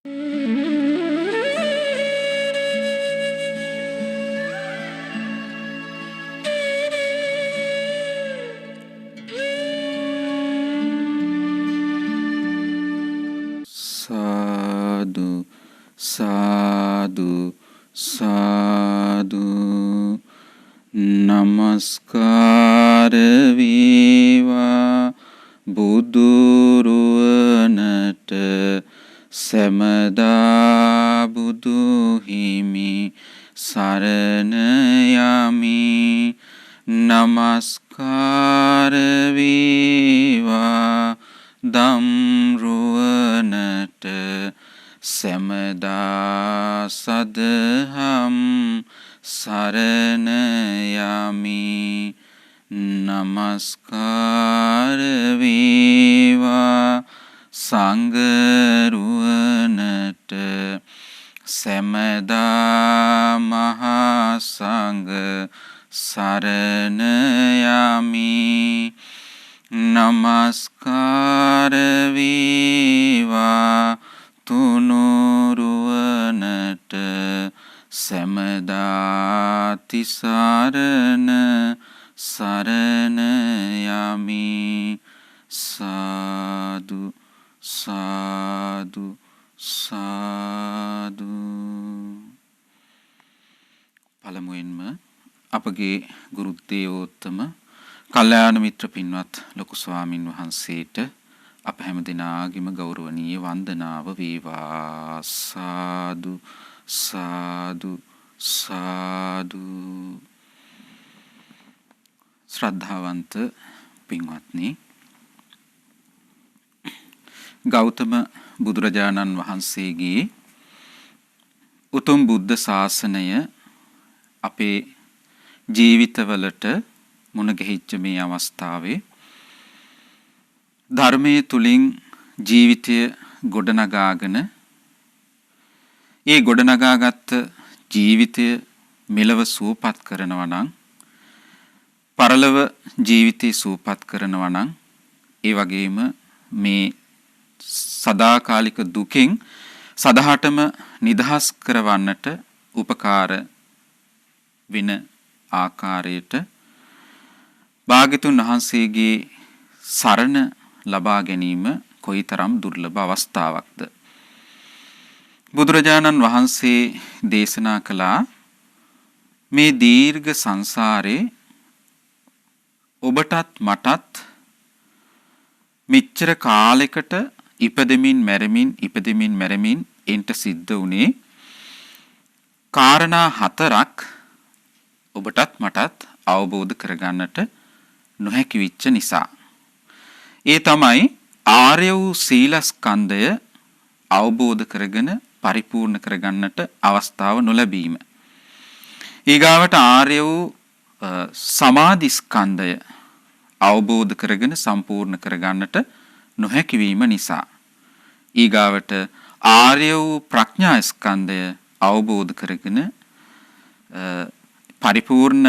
සාදු සාදු සාදු නමස්කාර වේවා බුදුරුවනට සැමදා බුදු හිමි සරණ යමි නමස්කාර වේවා දම්රුවනට සැමදා සදහම් සරණ යමි නමස්කාර වේවා සංඝරුවනට සැමදා මහා සංඝ සරණ යමි නමස්කාර වේවා තුනුරුවනට සැමදා තිසරණ සරණ යමි සාදු සාදු සාදු. පළමුවෙන්ම අපගේ ගුරු දේවෝත්තම කල්යාණ මිත්‍ර පින්වත් ලොකු ස්වාමින් වහන්සේට අප හැම දිනාගෙම ගෞරවනීය වන්දනාව වේවා. සාදු සාදු සාදු. ශ්‍රද්ධාවන්ත පින්වත්නි, ගෞතම බුදුරජාණන් වහන්සේගේ උතුම් බුද්ධ ශාසනය අපේ ජීවිතවලට මුණ ගැහිච්ච මේ අවස්ථාවේ ධර්මයේ තුලින් ජීවිතය ගොඩනගාගෙන ඒ ගොඩනගාගත් ජීවිතය මෙලව සුවපත් කරනවා නම්, පරලොව ජීවිතය සුවපත් කරනවා නම්, ඒ වගේම මේ සදාකාලික දුකෙන් සදහටම නිදහස් කරවන්නට උපකාර වෙන ආකාරයට භාග්‍යතුන් වහන්සේගේ සරණ ලබා ගැනීම කොයිතරම් දුර්ලභ අවස්ථාවක්ද. බුදුරජාණන් වහන්සේ දේශනා කළා මේ දීර්ඝ සංසාරේ ඔබටත් මටත් මෙච්චර කාලයකට ඉපදෙමින් මැරෙමින් එන්ට සිද්ධ වුණේ කාරණා 4ක් ඔබටත් මටත් අවබෝධ කරගන්නට නොහැකි වෙච්ච නිසා. ඒ තමයි ආර්ය වූ සීලස්කන්ධය අවබෝධ කරගෙන පරිපූර්ණ කරගන්නට අවස්ථාව නොලැබීම. ඊගාවට ආර්ය වූ සමාධිස්කන්ධය අවබෝධ කරගෙන සම්පූර්ණ කරගන්නට නොහැකි වීම නිසා. ඊගාවට ආර්ය වූ ප්‍රඥා ස්කන්ධය අවබෝධ කරගෙන පරිපූර්ණ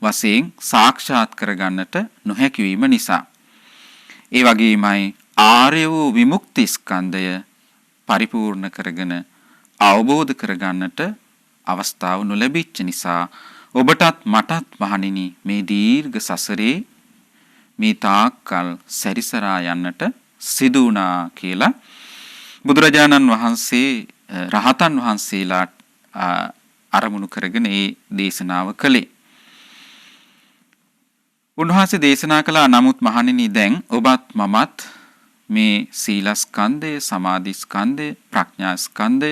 වශයෙන් සාක්ෂාත් කරගන්නට නොහැකි වීම නිසා. ඒ වගේමයි ආර්ය වූ විමුක්ති ස්කන්ධය පරිපූර්ණ කරගෙන අවබෝධ කරගන්නට අවස්ථාව නොලැබිච්ච නිසා ඔබටත් මටත් මහණෙනි මේ දීර්ඝ සසරේ මේ තාක්කල් සැරිසරා යන්නට සිදු වුණා කියලා බුදුරජාණන් වහන්සේ රහතන් වහන්සේලා අරමුණු කරගෙන ඒ දේශනාව කළේ. උන්වහන්සේ දේශනා කළා නමුත් මහණෙනි දැන් ඔබත් මමත් මේ සීලස්කන්ධය, සමාධිස්කන්ධය, ප්‍රඥාස්කන්ධය,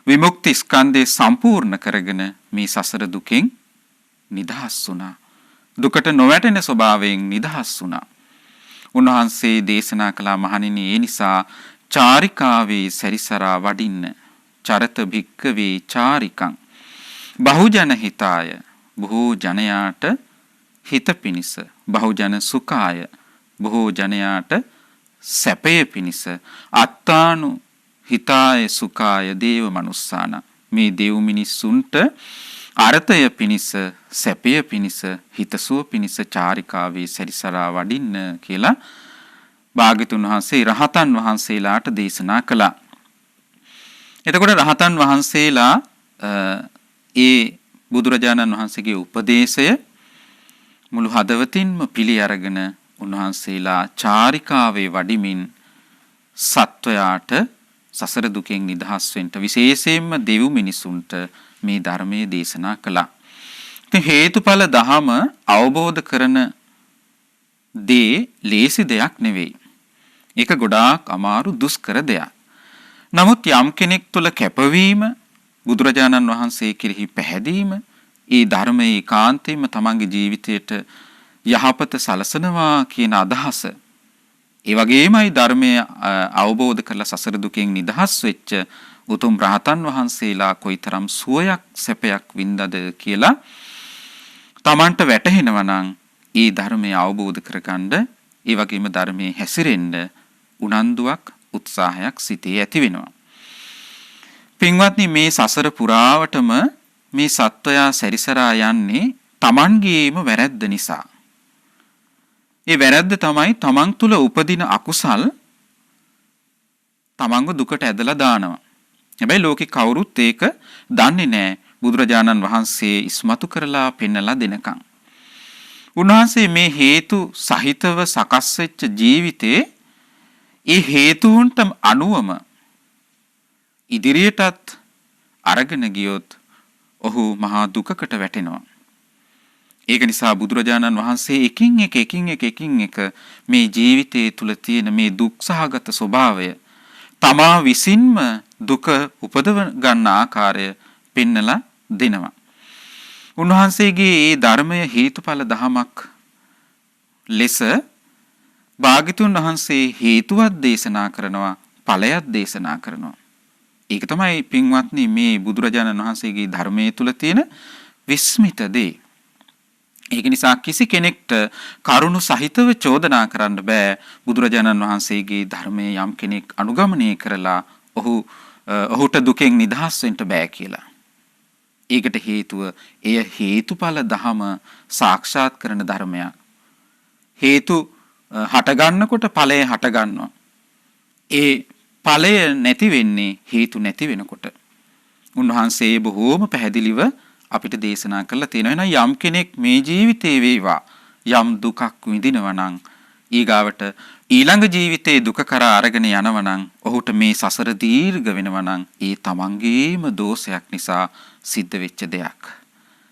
විමුක්තිස්කන්ධය සම්පූර්ණ කරගෙන මේ සසර දුකෙන් නිදහස් වුණා. දුකට නොවැටෙන ස්වභාවයෙන් නිදහස් වුණා. උන්වහන්සේ දේශනා කළා මහණෙනි ඒ නිසා චාරිකාවේ සැරිසරා වඩින්න. චරත භික්කවේ චාරිකං බහුජන හිතාය. බොහෝ ජනයාට හිත පිණිස, බහුජන සුඛාය බොහෝ ජනයාට සැපය පිණිස, අත්තානු හිතාය සුඛාය දේව මනුස්සාන මේ දෙව් මිනිස්සුන්ට අර්ථය පිණිස, සැපය පිණිස, හිතසුව පිණිස චාරිකාවේ සැරිසරා වඩින්න කියලා භාග්‍යතුන් වහන්සේ රහතන් වහන්සේලාට දේශනා කළා. එතකොට රහතන් වහන්සේලා ඒ බුදුරජාණන් වහන්සේගේ උපදේශය මුළු හදවතින්ම පිළි අරගෙන උන්වහන්සේලා චාරිකාවේ වඩිමින් සත්වයාට සසර දුකෙන් නිදහස් වෙන්න විශේෂයෙන්ම දෙව් මිනිසුන්ට මේ ධර්මයේ දේශනා කළා. ඉතින් හේතුඵල ධම අවබෝධ කරන දේ ලේසි දෙයක් නෙවෙයි. ඒක ගොඩාක් අමාරු දුෂ්කර දෙයක්. නමුත් යම් කෙනෙක් තුළ කැපවීම, බුදුරජාණන් වහන්සේ කෙරෙහි පැහැදීම, ඒ ධර්මයේ ඒකාන්තයෙන්ම තමන්ගේ ජීවිතයට යහපත සලසනවා කියන අදහස, ඒ වගේමයි ධර්මය අවබෝධ කරලා සසර දුකෙන් නිදහස් වෙච්ච උතුම් රහතන් වහන්සේලා කොයිතරම් සුවයක් සැපයක් වින්දද කියලා තමන්ට වැටහෙනවා නම් ඒ ධර්මය අවබෝධ කරගන්න, ඒ වගේම ධර්මයේ හැසිරෙන්න උනන්දුවක් උත්සාහයක් සිතේ ඇති වෙනවා. පින්වත්නි, මේ සසර පුරාවටම මේ සත්වයා සැරිසරා යන්නේ තමන්ගේම වැරැද්ද නිසා. ඒ වැරැද්ද තමයි තමන් තුළ උපදින අකුසල් තමන්ව දුකට ඇදලා දානවා. හැබැයි ලෝකේ කවුරුත් ඒක දන්නේ නැහැ. බුදුරජාණන් වහන්සේ ඉස්මතු කරලා පෙන්නලා දෙනකම්. උන්වහන්සේ මේ හේතු සහිතව සකස් වෙච්ච ජීවිතේ ඒ හේතුන්ට අනුවම ඉදිරියටත් අරගෙන ගියොත් ඔහු මහා දුකකට වැටෙනවා. ඒක නිසා බුදුරජාණන් වහන්සේ එකින් එක මේ ජීවිතයේ තුල තියෙන මේ දුක්සහගත ස්වභාවය, තමා විසින්ම දුක උපදව ගන්න ආකාරය පෙන්නලා දෙනවා. උන්වහන්සේගේ මේ ධර්මය හේතුඵල දහමක් ලෙස භාග්‍යතුන් වහන්සේ හේතුවක් දේශනා කරනවා, ඵලයක් දේශනා කරනවා. ඒක තමයි පින්වත්නි මේ බුදුරජාණන් වහන්සේගේ ධර්මයේ තුල තියෙන විස්මිත දේ. ඒක නිසා කිසි කෙනෙක්ට කරුණු සහිතව චෝදනා කරන්න බෑ බුදුරජාණන් වහන්සේගේ ධර්මයේ යම් කෙනෙක් අනුගමනය කරලා ඔහුට දුකෙන් නිදහස් වෙන්න බෑ කියලා. ඒකට හේතුව එය හේතුඵල ධම සාක්ෂාත් කරන ධර්මයක්. හේතු හට ගන්නකොට ඵලය හට ගන්නවා. ඒ ඵලය නැති වෙන්නේ හේතු නැති වෙනකොට. උන්වහන්සේ බොහෝම පැහැදිලිව අපිට දේශනා කළා තියෙනවා. යම් කෙනෙක් මේ ජීවිතේ වේවා යම් දුකක් විඳිනවා නම් ඊගාවට ඊළඟ ජීවිතේ දුක කරා අරගෙන යනවා නම් ඔහුට මේ සසර දීර්ඝ වෙනවා නම් ඒ තමන්ගේම දෝෂයක් නිසා සිද්ධ වෙච්ච දෙයක්.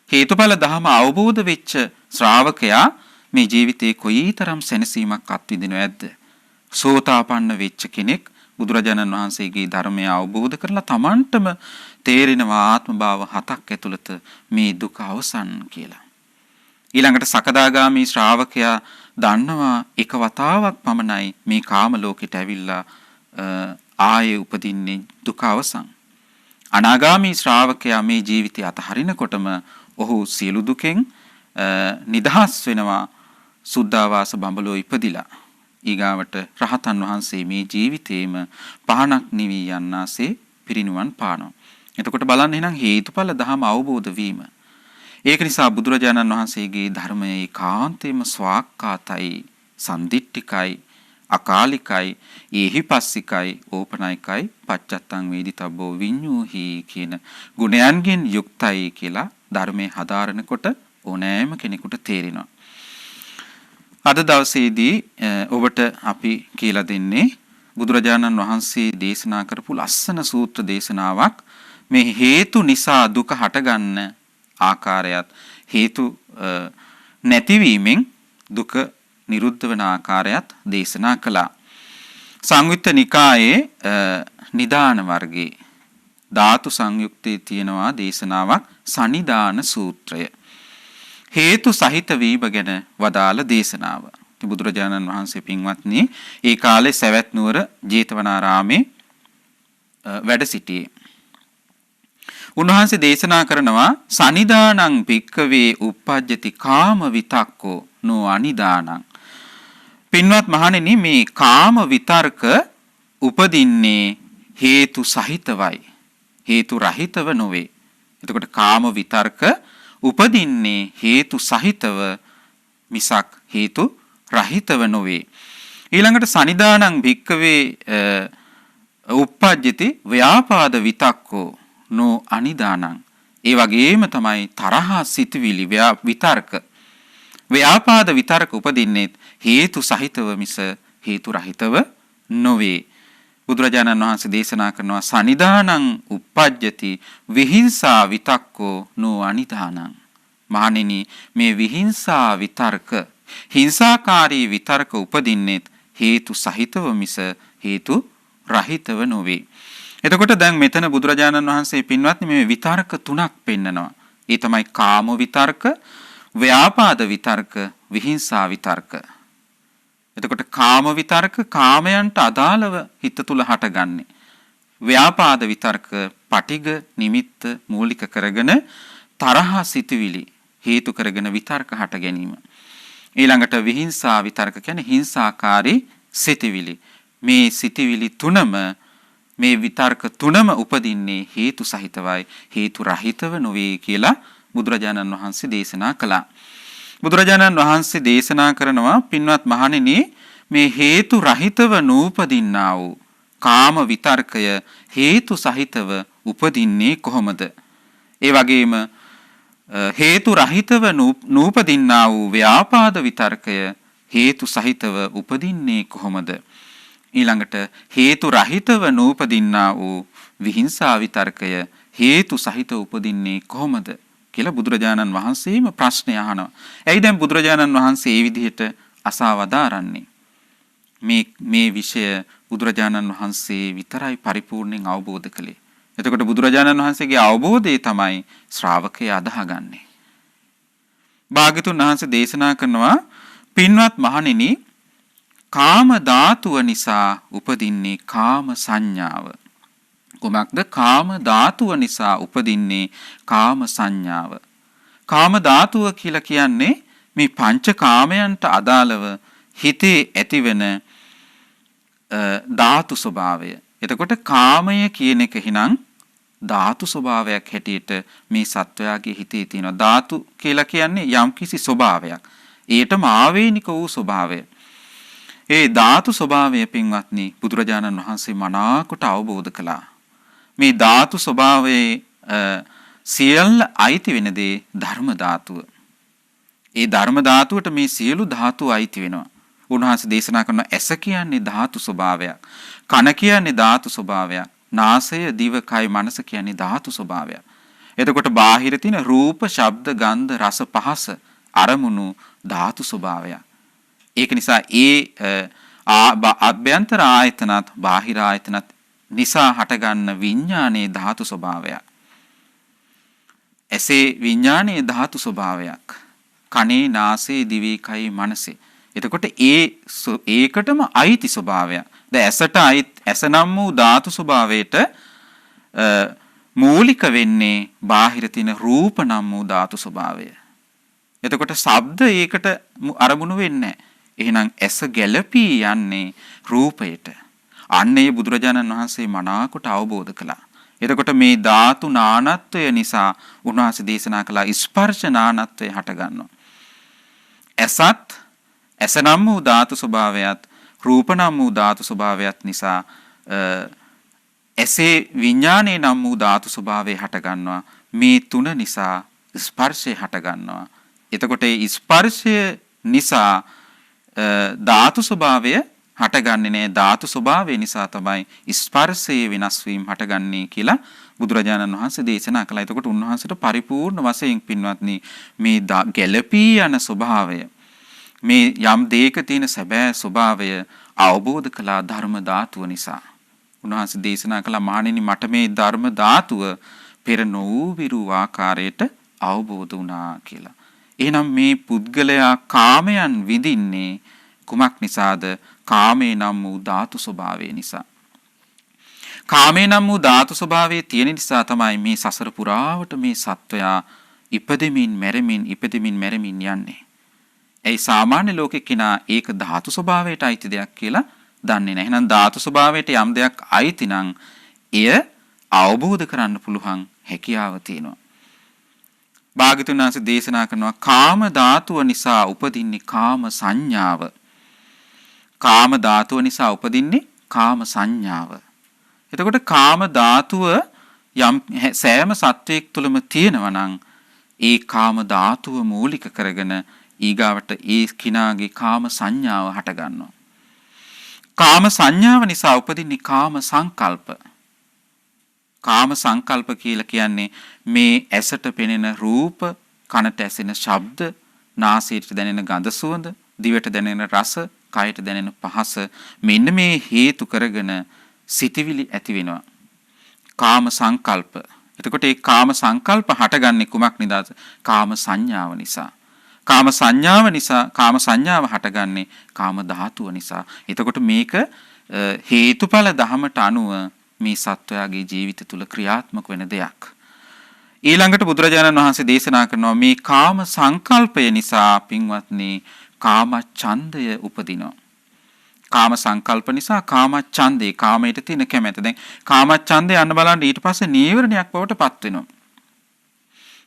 හේතුඵල ධම අවබෝධ වෙච්ච ශ්‍රාවකයා මේ ජීවිතේ කොයිතරම් සැනසීමක් අත්විඳිනවද? සෝතාපන්න වෙච්ච කෙනෙක් බුදුරජාණන් වහන්සේගේ ධර්මය අවබෝධ කරලා තමන්ටම තේරෙනවා ආත්ම භාව 7ක් ඇතුළත මේ දුක අවසන් කියලා. ඊළඟට සකදාගාමී ශ්‍රාවකයා දන්නවා එක වතාවක් පමණයි මේ කාම ලෝකෙට ඇවිල්ලා ආයේ උපදින්නේ දුක අවසන්. අනාගාමී ශ්‍රාවකයා මේ ජීවිතය අතහරිනකොටම ඔහු සියලු දුකෙන් නිදහස් වෙනවා, සුද්ධාවාස බඹලෝ ඉපදිලා. ඊගාවට රහතන් වහන්සේ මේ ජීවිතේම පහනක් නිවි යන්නාසේ පිරිනුවන් පානවා. එතකොට බලන්න එහෙනම් හේතුඵල ධම අවබෝධ වීම. ඒක නිසා බුදුරජාණන් වහන්සේගේ ධර්මය ඒකාන්තයෙන්ම ස්වාක්කාතයි, සම්දිට්ඨිකයි, අකාලිකයි, ඒහිපස්සිකයි, ඕපනයිකයි, පච්චත්තං වේදිතබ්බෝ විඤ්ඤූහි කියන ගුණයන්ගෙන් යුක්තයි කියලා ධර්මයේ හදාරනකොට ඕනෑම කෙනෙකුට තේරෙනවා. අද දවසේදී ඔබට අපි කියලා දෙන්නේ බුදුරජාණන් වහන්සේ දේශනා කරපු ලස්සන සූත්‍ර දේශනාවක්. මේ හේතු නිසා දුක හටගන්න ආකාරයත් හේතු නැතිවීමෙන් දුක නිරුද්ධ වන ආකාරයත් දේශනා කළා. සංයුත්ත නිකායේ නිදාන වර්ගයේ ධාතු සංයුක්තයේ තියෙනවා දේශනාවක් සනිදාන සූත්‍රය. හේතු සහිත වීම ගැන වදාළ දේශනාව. බුදුරජාණන් වහන්සේ පින්වත්නි ඒ කාලේ සවැත් නුවර ජේතවනාරාමේ වැඩ සිටියේ. උන්වහන්සේ දේශනා කරනවා සනිදානං භික්ඛවේ uppajjati කාම විතක්කෝ නෝ අනිදානං. පින්වත් මහණෙනි, මේ කාම විතර්ක උපදින්නේ හේතු සහිතවයි, හේතු රහිතව නොවේ. එතකොට කාම විතර්ක උපදින්නේ හේතු සහිතව මිසක් හේතු රහිතව නොවේ. ඊළඟට සනිදානං භික්ඛවේ uppajjati ව්‍යාපාද විතක්කෝ නෝ අනිදානං. ඒ වගේම තමයි තරහා සිතුවිලි විතර්ක ව්‍යාපාද විතර්ක උපදින්නේ හේතු සහිතව මිස හේතු රහිතව නොවේ. බුදුරජාණන් වහන්සේ දේශනා කරනවා සනිදානං uppajjati විහිංසා විතක්කෝ නෝ අනිදානං. මහණෙනි මේ විහිංසා විතර්ක හිංසාකාරී විතර්ක උපදින්නේ හේතු සහිතව මිස හේතු රහිතව නොවේ. එතකොට දැන් මෙතන බුදුරජාණන් වහන්සේ පින්වත්නි මේ විතර්ක තුනක් පෙන්නනවා. ඒ තමයි කාම විතර්ක, ව්‍යාපාද විතර්ක, විහිංසා විතර්ක. එතකොට කාම විතර්ක කාමයන්ට අදාළව හිත තුල හටගන්නේ. ව්‍යාපාද විතර්ක පටිඝ නිමිත්ත මූලික කරගෙන තරහ සිතුවිලි හේතු කරගෙන විතර්ක හට ගැනීම. ඊළඟට විහිංසා විතර්ක කියන්නේ හිංසාකාරී සිතුවිලි. මේ සිතුවිලි තුනම මේ විතර්ක තුනම උපදින්නේ හේතු සහිතවයි හේතු රහිතව නොවේ කියලා බුදුරජාණන් වහන්සේ දේශනා කළා. බුදුරජාණන් වහන්සේ දේශනා කරනවා පින්වත් මහණෙනි මේ හේතු රහිතව නූපදින්නා වූ කාම විතර්කය හේතු සහිතව උපදින්නේ කොහොමද? ඒ වගේම හේතු රහිතව නූපදින්නා වූ ව්‍යාපාද විතර්කය හේතු සහිතව උපදින්නේ කොහොමද? ඊළඟට හේතු රහිතව නූපදින්නා වූ විහිංසා විතර්කය හේතු සහිතව උපදින්නේ කොහොමද කියලා බුදුරජාණන් වහන්සේම ප්‍රශ්නය අහනවා. ඇයි දැන් බුදුරජාණන් වහන්සේ මේ විදිහට අසවදාරන්නේ? මේ විෂය බුදුරජාණන් වහන්සේ විතරයි පරිපූර්ණයෙන් අවබෝධ කළේ. එතකොට බුදුරජාණන් වහන්සේගේ අවබෝධය තමයි ශ්‍රාවකයා අදහගන්නේ. භාග්‍යතුන් වහන්සේ දේශනා කරනවා පින්වත් මහණෙනි කාම ධාතුව නිසා උපදින්නේ කාම සංඥාව. කොමක්ද? කාම ධාතුව නිසා උපදින්නේ කාම සංඥාව. කාම ධාතුව කියලා කියන්නේ මේ පංච කාමයන්ට අදාළව හිතේ ඇතිවෙන ධාතු ස්වභාවය. එතකොට කාමය කියන එක හිනම් ධාතු ස්වභාවයක් හැටියට මේ සත්වයාගේ හිතේ තියෙනවා. ධාතු කියලා කියන්නේ යම්කිසි ස්වභාවයක්. ඒටම ආවේනික වූ ස්වභාවය. ඒ ධාතු ස්වභාවය පින්වත්නි බුදුරජාණන් වහන්සේ මනාකොට අවබෝධ කළා. මේ ධාතු ස්වභාවයේ සියල්ල අයිති වෙන දේ ධර්ම ධාතුව. ඒ ධර්ම ධාතුවට මේ සියලු ධාතු අයිති වෙනවා. උන්වහන්සේ දේශනා කරන ඇස කියන්නේ ධාතු ස්වභාවයක්. කන කියන්නේ ධාතු ස්වභාවයක්. නාසය, දිව, කය, මනස කියන්නේ ධාතු ස්වභාවයක්. එතකොට බාහිර තියෙන රූප, ශබ්ද, ගන්ධ, රස, පහස අරමුණු ධාතු ස්වභාවයක්. ඒක නිසා අභ්‍යන්තර ආයතනත් බාහිර ආයතනත් නිසා හටගන්න විඥානයේ ධාතු ස්වභාවයක්. ඇසේ විඥානයේ ධාතු ස්වභාවයක්. කනේ, නාසයේ, දිවේ, කයේ, මනසේ. එතකොට ඒකටම අයිති ස්වභාවයක්. දැන් ඇස නම් වූ ධාතු ස්වභාවයට මූලික වෙන්නේ බාහිර තියෙන රූප නම් වූ ධාතු ස්වභාවය. එතකොට ශබ්ද ඒකට අරමුණු වෙන්නේ නැහැ. එහෙනම් ඇස ගැළපී යන්නේ රූපයට. අන්නේ බුදුරජාණන් වහන්සේ මනාකොට අවබෝධ කළා. එතකොට මේ ධාතු නානත්වය නිසා උන්වහන්සේ දේශනා කළා ස්පර්ශ නානත්වය හට ගන්නවා. ඇස නම් වූ ධාතු ස්වභාවයත් රූප නම් වූ ධාතු ස්වභාවයත් නිසා ඇසේ විඥානයේ නම් වූ ධාතු ස්වභාවය හට ගන්නවා. මේ තුන නිසා ස්පර්ශය හට ගන්නවා. එතකොට ඒ ස්පර්ශය නිසා ධාතු ස්වභාවය හටගන්නේ නැහැ. ධාතු ස්වභාවය නිසා තමයි ස්පර්ශයේ වෙනස් වීම හටගන්නේ කියලා බුදුරජාණන් වහන්සේ දේශනා කළා. එතකොට උන්වහන්සේට පරිපූර්ණ වශයෙන් පින්වත්නි මේ ගැළපී යන ස්වභාවය මේ යම් දෙයක තියෙන සැබෑ ස්වභාවය අවබෝධ කළා ධර්ම ධාතුව නිසා. උන්වහන්සේ දේශනා කළා මහණෙනි මට මේ ධර්ම ධාතුව පෙර නොවූ විරු ආකාරයට අවබෝධ වුණා කියලා. එහෙනම් මේ පුද්ගලයා කාමයන් විඳින්නේ කුමක් නිසාද? කාමේ නම් වූ ධාතු ස්වභාවය නිසා. කාමේ නම් වූ ධාතු ස්වභාවයේ තියෙන නිසා තමයි මේ සසර පුරාවට මේ සත්වයා ඉපදෙමින් මැරෙමින් යන්නේ. ඒ සාමාන්‍ය ලෝකේ කෙනා ඒක ධාතු ස්වභාවයට අයිති දෙයක් කියලා දන්නේ නැහැ. එහෙනම් ධාතු ස්වභාවයට යම් දෙයක් අයිති නම් එය අවබෝධ කරන්න පුළුවන් හැකියාව තියෙනවා. භාග්‍යවතුන් වහන්සේ දේශනා කරනවා කාම ධාතුව නිසා උපදින්නේ කාම සංඥාව. කාම ධාතුව නිසා උපදින්නේ කාම සංඥාව. එතකොට කාම ධාතුව යම් සෑම සත්වයක් තුළම තියෙනවා නම් ඒ කාම ධාතුව මූලික කරගෙන ඊගාවට ඒ කිනාගේ කාම සංඥාව හට ගන්නවා. කාම සංඥාව නිසා උපදින්නේ කාම සංකල්ප. කාම සංකල්ප කියලා කියන්නේ මේ ඇසට පෙනෙන රූප, කනට ඇසෙන ශබ්ද, නාසයට දැනෙන ගඳ සුවඳ, දිවට දැනෙන රස, කයට දැනෙන පහස මෙන්න මේ හේතු කරගෙන සිතවිලි ඇති වෙනවා. කාම සංකල්ප. එතකොට මේ කාම සංකල්ප හටගන්නේ කුමක් නිදාද? කාම සංඥාව නිසා. කාම සංඥාව නිසා කාම සංඥාව හටගන්නේ කාම ධාතුව නිසා. එතකොට මේක හේතුඵල ධමයට අනුව මේ සත්වයාගේ ජීවිත තුල ක්‍රියාත්මක වෙන දෙයක්. ඊළඟට බුදුරජාණන් වහන්සේ දේශනා කරනවා මේ කාම සංකල්පය නිසා පින්වත්නි කාම ඡන්දය උපදිනවා. කාම සංකල්ප නිසා කාම ඡන්දේ කාමයට තියෙන කැමැත්ත. දැන් කාම ඡන්දේ යන්න බලන්න ඊට පස්සේ නීවරණයක් බවට පත් වෙනවා.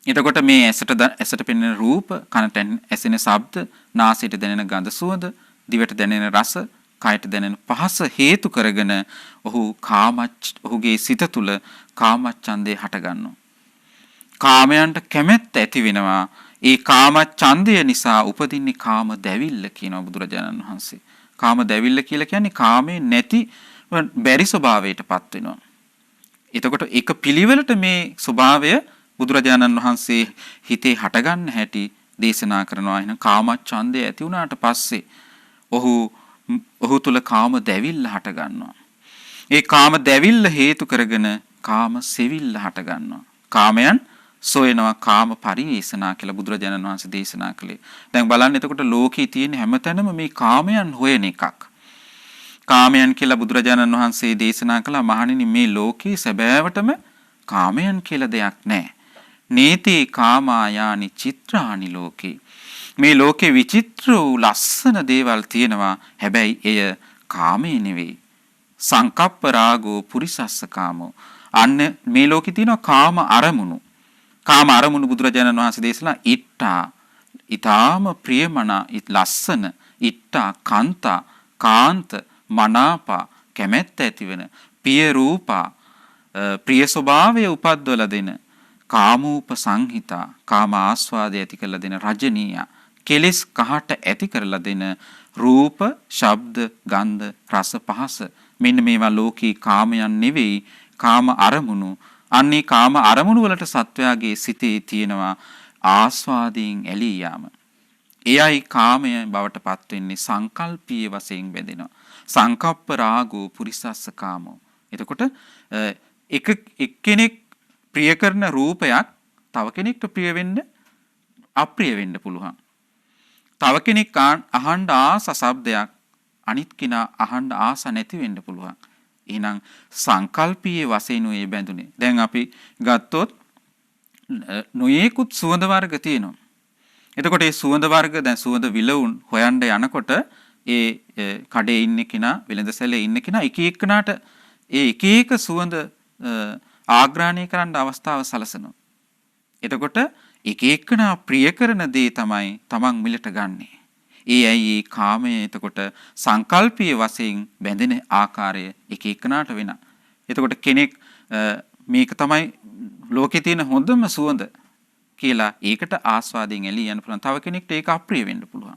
එතකොට මේ ඇසට පෙනෙන රූප, කනට ඇසෙන ශබ්ද, නාසයට දැනෙන ගඳ සුවඳ, දිවට දැනෙන රස, කයට දැනෙන පහස හේතු කරගෙන ඔහුගේ සිත තුළ කාමච්ඡන්දේ හට ගන්නවා. කාමයන්ට කැමැත්ත ඇති වෙනවා. ඒ කාමච්ඡන්දය නිසා උපදින්නේ කාම දැවිල්ල කියනවා බුදුරජාණන් වහන්සේ. කාම දැවිල්ල කියලා කියන්නේ කාමයේ නැති බැරි ස්වභාවයටපත් වෙනවා. එතකොට එක පිළිවෙලට මේ ස්වභාවය බුදුරජාණන් වහන්සේ හිතේ හටගන්න හැටි දේශනා කරනවා. එහෙනම් කාමච්ඡන්දය ඇති වුණාට පස්සේ ඔහු තුල කාම දැවිල්ල හට ගන්නවා. ඒ කාම දැවිල්ල හේතු කරගෙන කාම සෙවිල්ල හට ගන්නවා. කාමයන් සොයනවා කාම පරිේෂණා කියලා බුදුරජාණන් වහන්සේ දේශනා කළේ. දැන් බලන්න එතකොට ලෝකේ තියෙන හැමතැනම මේ කාමයන් හොයන එකක්. කාමයන් කියලා බුදුරජාණන් වහන්සේ දේශනා කළා මහණෙනි මේ ලෝකේ සැබෑවටම කාමයන් කියලා දෙයක් නැහැ. නේතේ කාමායානි චිත්‍රානි ලෝකේ. මේ ලෝකේ විචිත්‍ර වූ ලස්සන දේවල් තියෙනවා. හැබැයි එය කාමේ නෙවෙයි. සංකප්ප රාගෝ පුරිසස්ස කාමෝ. අන්න මේ ලෝකේ තියෙනවා කාම අරමුණු. කාම අරමුණු බුදුරජාණන් වහන්සේ දේශනා ඉට්ඨා ඊ타ම ප්‍රියමනා ලස්සන ඉට්ඨා කාන්තා කාන්ත මනාපා කැමැත්ත ඇතිවෙන පිය රූපා ප්‍රිය ස්වභාවය උපද්දවලා දෙන කාමූප සංහිතා කාම ආස්වාදය ඇති කරලා දෙන රජනීය කෙලෙස් කහට ඇති කරලා දෙන රූප ශබ්ද ගන්ධ රස පහස මෙන්න මේවා ලෝකී කාමයන් නෙවෙයි කාම අරමුණු. අන්නේ කාම අරමුණු වලට සත්වයාගේ සිතේ තියෙනවා ආස්වාදයෙන් ඇලී යාම. එයයි කාමය බවට පත් වෙන්නේ සංකල්පීය වශයෙන් බැඳෙනවා. සංකප්ප රාගෝ පුරිසස්ස කාමෝ. එතකොට එක්කෙනෙක් ප්‍රිය කරන රූපයක් තව කෙනෙක්ට ප්‍රිය වෙන්න අප්‍රිය වෙන්න පුළුවන්. තව කෙනෙක් අහන්න ආස ශබ්දයක් අනිත් කෙනා අහන්න ආස නැති වෙන්න පුළුවන්. එහෙනම් සංකල්පීය වශයෙන් ඔය බැඳුනේ. දැන් අපි ගත්තොත් නොයේකුත් සුවඳ වර්ග තියෙනවා. එතකොට මේ සුවඳ වර්ග දැන් සුවඳ විලවුන් හොයන්න යනකොට ඒ කඩේ ඉන්න කෙනා වෙළඳසැලේ ඉන්න කෙනා එක එකනාට ඒ එක එක සුවඳ ආග්‍රහණය කරන්න අවස්ථාව සලසනවා. එතකොට එක එකනා ප්‍රිය කරන දේ තමයි තමන් මිලට ගන්නෙ. ඒ ඇයි ඒ කාමය එතකොට සංකල්පීය වශයෙන් බැඳෙන ආකාරය එක එකනාට වෙන. එතකොට කෙනෙක් මේක තමයි ලෝකේ තියෙන හොඳම සුවඳ කියලා ඒකට ආස්වාදයෙන් එළී යන්න පුළුවන්. තව කෙනෙක්ට ඒක අප්‍රිය වෙන්න පුළුවන්.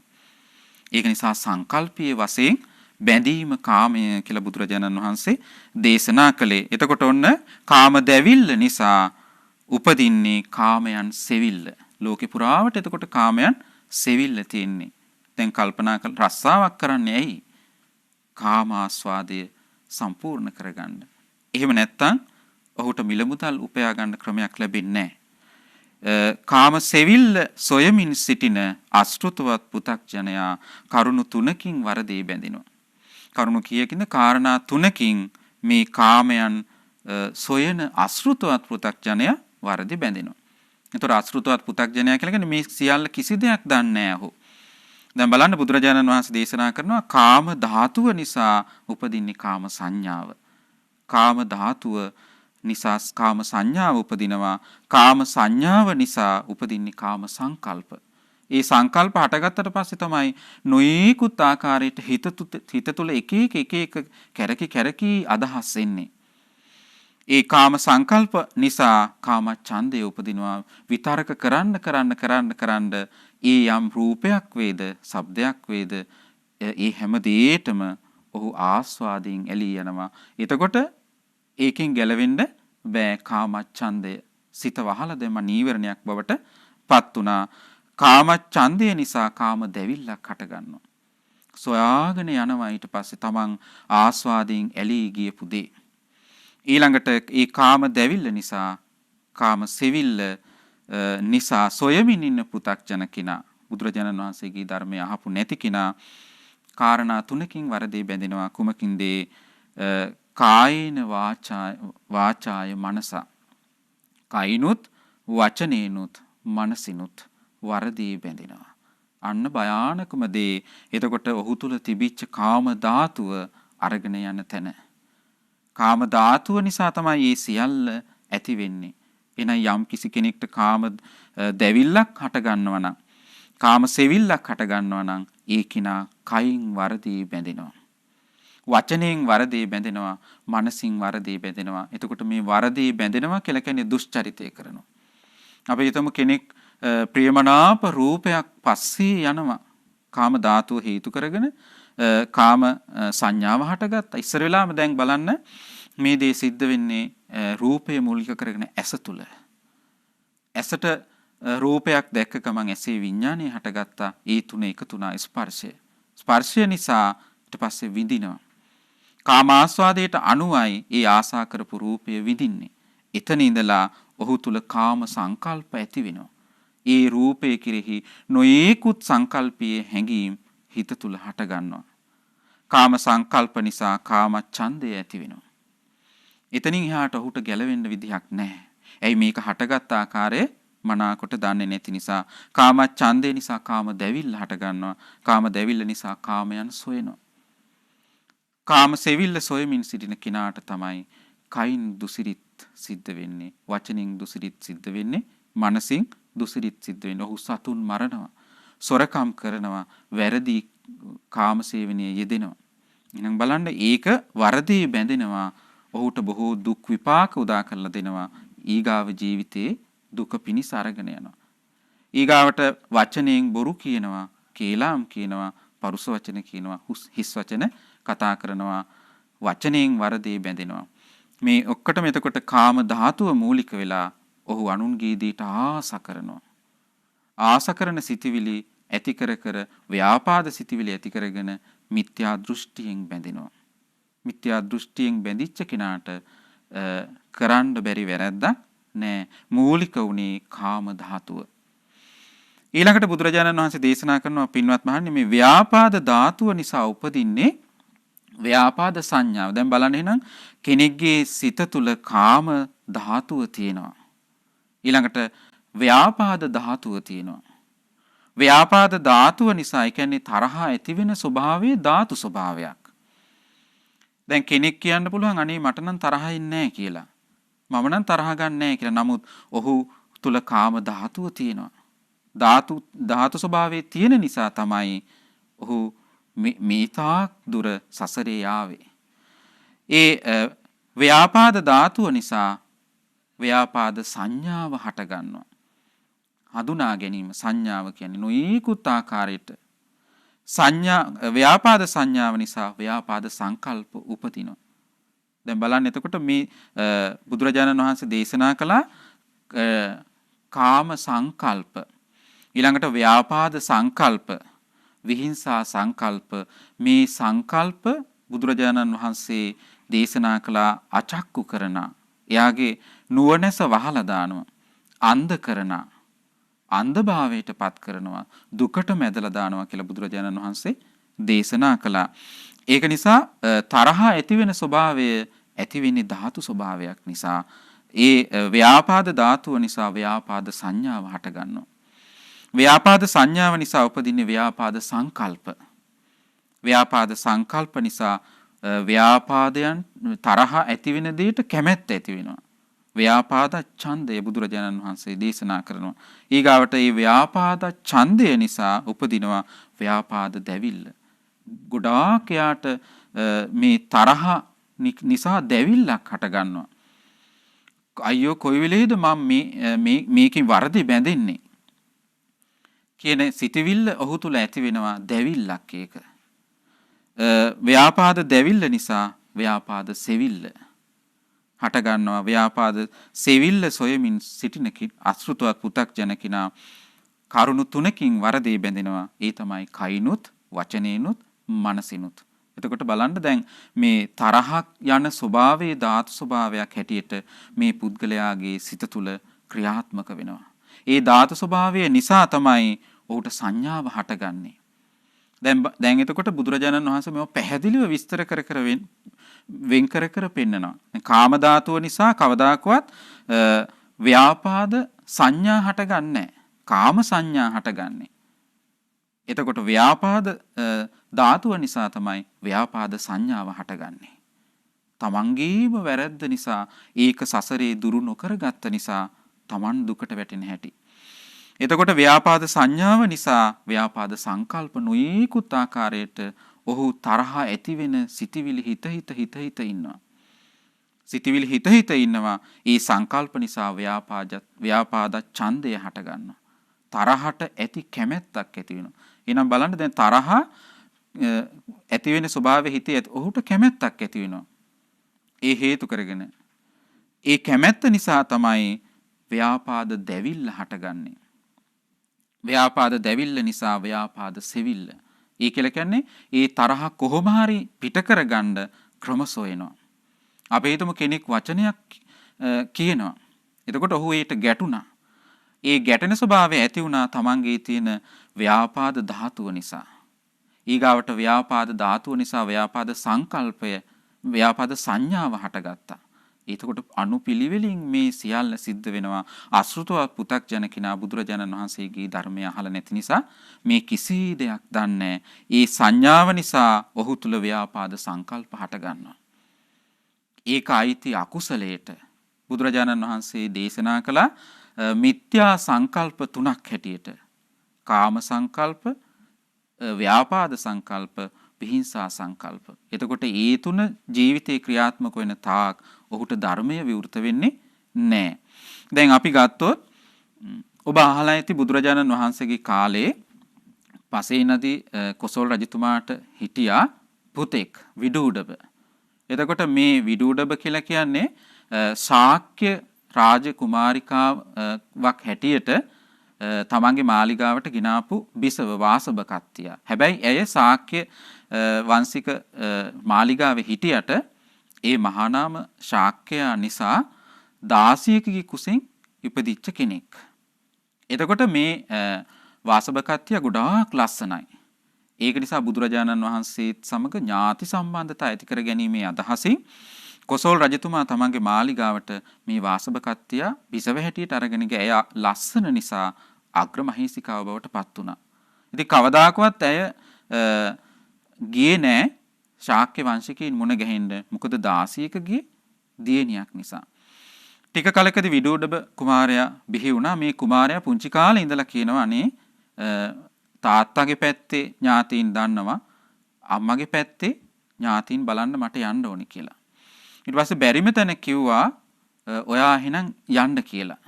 ඒක නිසා සංකල්පීය වශයෙන් බැඳීම කාමය කියලා බුදුරජාණන් වහන්සේ දේශනා කළේ. එතකොට ඔන්න කාම දැවිල්ල නිසා උපදින්නේ කාමයන් සෙවිල්ල. ලෝකේ පුරාවට එතකොට කාමයන් සෙවිල්ල තියෙන්නේ. දැන් කල්පනා කළ රස්සාවක් කරන්නේ ඇයි? කාම ආස්වාදය සම්පූර්ණ කරගන්න. එහෙම නැත්නම් ඔහුට මිල මුදල් උපයා ගන්න ක්‍රමයක් ලැබෙන්නේ නැහැ. කාම සෙවිල්ල සොයමින් සිටින අශෘතවත් පු탁ජනයා කරුණු තුනකින් වරදී බැඳිනවා. කරුණු කීයකින්ද? කාරණා තුනකින් මේ කාමයන් සොයන අශෘතවත් පු탁ජනයා වරදී බැඳිනවා. ඒතර අශෘතවත් පු탁ජනයා කියලා කියන්නේ මේ සියල්ල කිසි දෙයක් දන්නේ නැහැ ඔහු. දැන් බලන්න බුදුරජාණන් වහන්සේ දේශනා කරනවා කාම ධාතුව නිසා උපදින්නේ කාම සංඥාව. කාම ධාතුව නිසා කාම සංඥාව උපදිනවා. කාම සංඥාව නිසා උපදින්නේ කාම සංකල්ප. ඒ සංකල්ප හටගත්තට පස්සේ තමයි නොයෙකුත් ආකාරයට හිත තුළ එක එක කැරකි අදහස් එන්නේ. ඒ කාම සංකල්ප නිසා කාම ඡන්දය උපදිනවා. විතරක කරන්න ඒ යම් රූපයක් වේද, ශබ්දයක් වේද, ඒ හැම දෙයකටම ඔහු ආස්වාදයෙන් ඇලී යනවා. එතකොට ඒකෙන් ගැලවෙන්න බෑ. කාම ඡන්දය සිත වහලා දැම්ම නීවරණයක් බවට පත් වුණා. කාම ඡන්දය නිසා කාම දැවිල්ලක් හට ගන්නවා. සොයාගෙන යනවා ඊට පස්සේ තමන් ආස්වාදයෙන් ඇලී ගියපු දේ. ඊළඟට ඒ කාම දැවිල්ල නිසා කාම සෙවිල්ල නිසා සොයමින් ඉන්න පු탁ජන කෙනා බුදුරජාණන් වහන්සේගේ ධර්මය අහපු නැති කෙනා කාරණා තුනකින් වරදේ බැඳෙනවා. කුමකින්ද? කායේන වාචාය මනස. කයිනුත් වචනේනුත් මනසිනුත් වරදේ බැඳෙනවා. අන්න භයානකම දේ. එතකොට ඔහු තුල තිබිච්ච කාම ධාතුව අරගෙන යන තැන. කාම ධාතුව නිසා තමයි මේ සියල්ල ඇති වෙන්නේ. එහෙනම් යම් කිසි කෙනෙක්ට කාම දැවිල්ලක් හට ගන්නවා නම්, කාම සෙවිල්ලක් හට ගන්නවා නම්, ඒ කිනා කයින් වරදී බැඳෙනවා. වචනයෙන් වරදී බැඳෙනවා, මනසින් වරදී බැඳෙනවා. එතකොට මේ වරදී බැඳෙනවා කියලා කියන්නේ දුෂ්චරිතය කරනවා. අපි හිතමු කෙනෙක් ප්‍රියමනාප රූපයක් පස්සේ යනවා. කාම ධාතුව හේතු කරගෙන කාම සංඥාව හටගත්තා. ඉස්සර වෙලාම දැන් බලන්න මේ දේ සිද්ධ වෙන්නේ රූපය මූලික කරගෙන ඇස තුල. ඇසට රූපයක් දැක්ක ගමන් ඇසේ විඥානය හටගත්තා. ඒ තුන එකතු වුණා ස්පර්ශය. ස්පර්ශය නිසා ඊට පස්සේ විඳිනවා. කාම ආස්වාදයට අනුවයි ඒ ආසා කරපු රූපය විඳින්නේ. එතන ඉඳලා ඔහු තුල කාම සංකල්ප ඇති වෙනවා. ඒ රූපය කෙරෙහි නොයේකුත් සංකල්පයේ හැඟීම් හිත තුල හට ගන්නවා. කාම සංකල්ප නිසා කාම ඡන්දය ඇති වෙනවා. එතනින් එහාට ඔහුට ගැලවෙන්න විදිහක් නැහැ. ඇයි මේක හටගත් ආකාරය මනාකොට දන්නේ නැති නිසා. කාම ඡන්දය නිසා කාම දැවිල්ල හට ගන්නවා. කාම දැවිල්ල නිසා කාමයන් සොයනවා. කාම සෙවිල්ල සොයමින් සිටින කෙනාට තමයි කයින් දුසිරිත් සිද්ධ වෙන්නේ, වචනින් දුසිරිත් සිද්ධ වෙන්නේ, මනසින් දුසිරිත් සිද්ධ වෙන්නේ. ඔහු සතුන් මරනවා, සොරකම් කරනවා, වැරදි කාම සේවනයේ යෙදෙනවා. එහෙනම් බලන්න ඒක වරදී බැඳෙනවා. ඔහුට බොහෝ දුක් විපාක උදා කරලා දෙනවා. ඊගාව ජීවිතේ දුක පිනිස අරගෙන යනවා. ඊගාවට වචනයෙන් බොරු කියනවා, කේලාම් කියනවා, පරුස වචන කියනවා, හිස් වචන කතා කරනවා, වචනයෙන් වරදී බැඳෙනවා. මේ ඔක්කොටම එතකොට කාම ධාතුව මූලික වෙලා ඔහු අනුන්ගේ දීට ආස කරනවා. ආස කරන සිටිවිලි ඇති කර ව්‍යාපාද සිටිවිලි ඇති කරගෙන මිත්‍යා දෘෂ්ටියෙන් බැඳෙනවා. මිත්‍යා දෘෂ්ටියෙන් බැඳිච්ච කෙනාට කරන්න බැරි වැරද්දක් නෑ. මූලික උනේ කාම ධාතුව. ඊළඟට බුදුරජාණන් වහන්සේ දේශනා කරනවා පින්වත් මහණනි මේ ව්‍යාපාද ධාතුව නිසා උපදින්නේ ව්‍යාපාද සංඥාව. දැන් බලන්න එහෙනම් කෙනෙක්ගේ සිත තුල කාම ධාතුව තියෙනවා. ඊළඟට ව්‍යාපාද ධාතුව තියෙනවා. ව්‍යාපාද ධාතුව නිසා ඒ කියන්නේ තරහ ඇති වෙන ස්වභාවයේ ධාතු ස්වභාවයක්. දැන් කෙනෙක් කියන්න පුළුවන් අනේ මට නම් තරහින් නැහැ කියලා. මම නම් තරහ ගන්න නැහැ කියලා. නමුත් ඔහු තුල කාම ධාතුව තියෙනවා. ධාතු ස්වභාවයේ තියෙන නිසා තමයි ඔහු මේ තාක් දුර සසරේ ආවේ. ඒ ව්‍යාපාද ධාතුව නිසා ව්‍යාපාද සංඥාව හට ගන්නවා. හඳුනා ගැනීම සංඥාව කියන්නේ නොයෙකුත් ආකාරයට ව්‍යාපාද සංඥාව නිසා ව්‍යාපාද සංකල්ප උපදිනවා. දැන් බලන්න එතකොට මේ බුදුරජාණන් වහන්සේ දේශනා කළා කාම සංකල්ප, ඊළඟට ව්‍යාපාද සංකල්ප, විහිංසා සංකල්ප. මේ සංකල්ප බුදුරජාණන් වහන්සේ දේශනා කළා අචක්කු කරන, එයාගේ නුවණැස වහලා දානවා, අන්ධ කරන, අන්ධභාවයට පත් කරනවා, දුකට මැදලා දානවා කියලා බුදුරජාණන් වහන්සේ දේශනා කළා. ඒක නිසා තරහ ඇති වෙන ස්වභාවය ඇති වෙන්නේ ධාතු ස්වභාවයක් නිසා. ඒ ව්‍යාපාද ධාතුව නිසා ව්‍යාපාද සංඥාව හට ගන්නවා. ව්‍යාපාද සංඥාව නිසා උපදින්නේ ව්‍යාපාද සංකල්ප. ව්‍යාපාද සංකල්ප නිසා ව්‍යාපාදයන් තරහ ඇති වෙන දෙයට කැමැත්ත ඇති වෙනවා. ව්‍යාපාද ඡන්දය බුදුරජාණන් වහන්සේ දේශනා කරනවා. ඊගාවට මේ ව්‍යාපාද ඡන්දය නිසා උපදිනවා ව්‍යාපාද දැවිල්ල. ගොඩාක් යාට මේ තරහ නිසා දැවිල්ලක් හට ගන්නවා. අයියෝ කොයි වෙලේද මම මේකෙන් වරදි බැඳෙන්නේ කියන සිතවිල්ල ඔහු තුල ඇති වෙනවා දැවිල්ලක් ඒක. ව්‍යාපාද දැවිල්ල නිසා ව්‍යාපාද සෙවිල්ල හට ගන්නවා. ව්‍යාපාද සෙවිල්ල සොයමින් සිටින අසෘතවත් පු탁ජන කිනා කරුණු තුනකින් වරදේ බැඳෙනවා. ඒ තමයි කයිනුත්, වචනේනුත්, මනසිනුත්. එතකොට බලන්න දැන් මේ තරහක් යන ස්වභාවයේ ධාතු ස්වභාවයක් හැටියට මේ පුද්ගලයාගේ සිත තුළ ක්‍රියාත්මක වෙනවා. ඒ ධාතු ස්වභාවය නිසා තමයි ඔහුට සංඥාව හටගන්නේ. දැන් එතකොට බුදුරජාණන් වහන්සේ මේව පැහැදිලිව විස්තර කර වෙන් කර පෙන්නනවා. කාම ධාතුව නිසා කවදාකවත් ව්‍යාපාද සංඥා හටගන්නේ නැහැ. කාම සංඥා හටගන්නේ. එතකොට ව්‍යාපාද ධාතුව නිසා තමයි ව්‍යාපාද සංඥාව හටගන්නේ. තමන්ගේම වැරද්ද නිසා ඒක සසරේ දුරු නොකරගත්ත නිසා තමන් දුකට වැටෙන හැටි. එතකොට ව්‍යාපාද සංඥාව නිසා ව්‍යාපාද සංකල්ප නොයෙකුත් ආකාරයට ඔහු තරහ ඇති වෙන සිටිවිලි හිත ඉන්නවා. සිටිවිලි හිත ඉන්නවා. ඒ සංකල්ප නිසා ව්‍යාපාද ඡන්දය හට ගන්නවා. තරහට ඇති කැමැත්තක් ඇති වෙනවා. එහෙනම් බලන්න දැන් තරහ ඇති වෙන ස්වභාවය හිතේ ඔහුට කැමැත්තක් ඇති වෙනවා. ඒ හේතු කරගෙන ඒ කැමැත්ත නිසා තමයි ව්‍යාපාද දැවිල්ල හටගන්නේ. ව්‍යාපාද දැවිල්ල නිසා ව්‍යාපාද සෙවිල්ල. ඒ කියලා කියන්නේ ඒ තරහ කොහොම හරි පිට කරගන්න ක්‍රම සොයනවා. අපි හිතමු කෙනෙක් වචනයක් කියනවා. එතකොට ඔහු ඒට ගැටුණා. ඒ ගැටෙන ස්වභාවය ඇති වුණා තමන්ගේ තියෙන ව්‍යාපාද ධාතුව නිසා. ඊගාවට ව්‍යාපාද ධාතුව නිසා ව්‍යාපාද සංකල්පය ව්‍යාපාද සංඥාව හටගත්තා. එතකොට අනුපිළිවෙලින් මේ සියල්ල සිද්ධ වෙනවා. අසෘතවත් පු탁ජන කිනා බුදුරජාණන් වහන්සේගේ ධර්මය අහලා නැති නිසා මේ කිසි දෙයක් දන්නේ. ඒ සංඥාව නිසා ඔහු තුල ව්‍යාපාද සංකල්ප හට ගන්නවා. ඒක අයිති අකුසලයට බුදුරජාණන් වහන්සේ දේශනා කළ මිත්‍යා සංකල්ප තුනක් හැටියට කාම සංකල්ප, ව්‍යාපාද සංකල්ප, විහිංසා සංකල්ප. එතකොට ඒ තුන ජීවිතේ ක්‍රියාත්මක වෙන තාක් ඔහුට ධර්මය විවෘත වෙන්නේ නැහැ. දැන් අපි ගත්තොත් ඔබ අහලා ඇති බුදුරජාණන් වහන්සේගේ කාලේ පසේ නදී කොසල් රජතුමාට හිටියා පුතෙක් විදුඩබ. එතකොට මේ විදුඩබ කියලා කියන්නේ ශාක්‍ය රාජකුමාරිකාවක් හැටියට තමන්ගේ මාලිගාවට ගෙනාපු බිසව වාසබ කත්තිය. හැබැයි ඇය ශාක්‍ය වංශික මාලිගාවේ හිටියට ඒ මහානාම ශාක්‍යයා නිසා 16කගේ කුසෙන් ඉපදිච්ච කෙනෙක්. එතකොට මේ වාසබ කත්තිය ගොඩාක් ලස්සනයි. ඒක නිසා බුදුරජාණන් වහන්සේත් සමග ඥාති සම්බන්ධතා ඇති කර ගැනීමේ අදහසින් කොසල් රජතුමා තමන්ගේ මාලිගාවට මේ වාසබ කත්තිය බිසව හැටියට අරගෙන ගියා. එයා ලස්සන නිසා අග්‍රමහේසිකාව බවට පත් වුණා. ඉතින් කවදාකවත් ඇය ගියේ නෑ ශාක්‍ය වංශිකයින් මුණ ගැහෙන්න. මොකද 16කගේ දියණියක් නිසා. ටික කලකදී විදුඩබ කුමාරයා බිහි වුණා. මේ කුමාරයා පුංචි කාලේ ඉඳලා කියනවා අනේ තාත්තගේ පැත්තේ ඥාතීන් දන්නවා, අම්මගේ පැත්තේ ඥාතීන් බලන්න මට යන්න ඕනි කියලා. ඊට පස්සේ බැරිම තැන කිව්වා ඔයා එහෙනම් යන්න කියලා.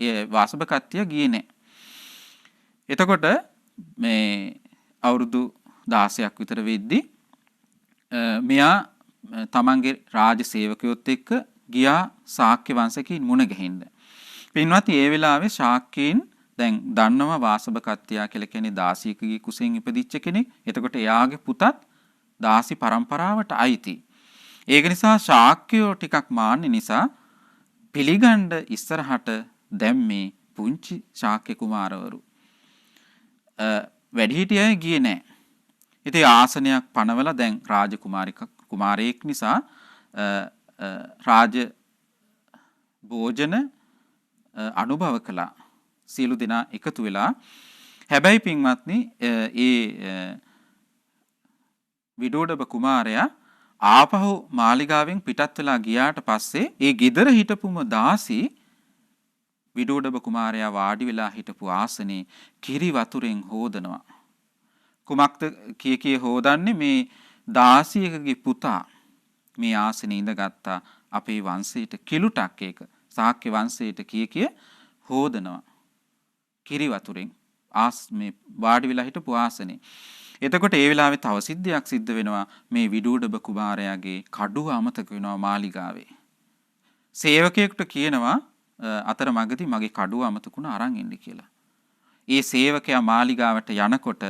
ඒ වාසබ කත්තිය ගියේ නෑ. එතකොට මේ අවුරුදු 16ක් විතර වෙද්දි මෙයා තමන්ගේ රාජ සේවකයොත් එක්ක ගියා ශාක්‍ය වංශිකයින් මුණ ගැහෙන්න. පින්වත් ඒ වෙලාවේ ශාක්‍යයින් දැන් දන්නවා වාසබ කත්තියා කියලා කියන්නේ 16කගේ කුසෙන් ඉපදිච්ච කෙනෙක්. එතකොට එයාගේ පුතත් දාසි පරම්පරාවට අයිති. ඒක නිසා ශාක්‍යයෝ ටිකක් මාන්නේ නිසා පිළිගන්න ඉස්සරහට දැම්මේ පුංචි ශාක්‍ය කුමාරවරු. වැඩිහිටිය අය ගියේ නැහැ. ඉතින් ආසනයක් පනවලා දැන් කුමාරයෙක් නිසා රාජ භෝජන අනුභව කළා. සියලු දෙනා එකතු වෙලා. හැබැයි පින්වත්නි ඒ විදුඩබ කුමාරයා ආපහු මාලිගාවෙන් පිටත් වෙලා ගියාට පස්සේ ඒ ගෙදර හිටපුම දාසි විදුඩබ කුමාරයා වාඩි වෙලා හිටපු ආසනේ කිරි වතුරෙන් හොදනවා. කුමක්ද කී හොදන්නේ? මේ 16කගේ පුතා මේ ආසනේ ඉඳගත්තා අපේ වංශයට කිලුටක් ඒක ශාක්‍ය වංශයට කිය හෝදනවා කිරි වතුරෙන් මේ වාඩි වෙලා හිටපු ආසනේ. එතකොට ඒ වෙලාවේ තව සිද්ධියක් සිද්ධ වෙනවා. මේ විදුඩබ කුමාරයාගේ කඩුව අමතක වෙනවා මාලිගාවේ. සේවකයෙකුට කියනවා අතර මගදී මගේ කඩුව අමතකුණ අරන් එන්න කියලා. ඒ සේවකයා මාලිගාවට යනකොට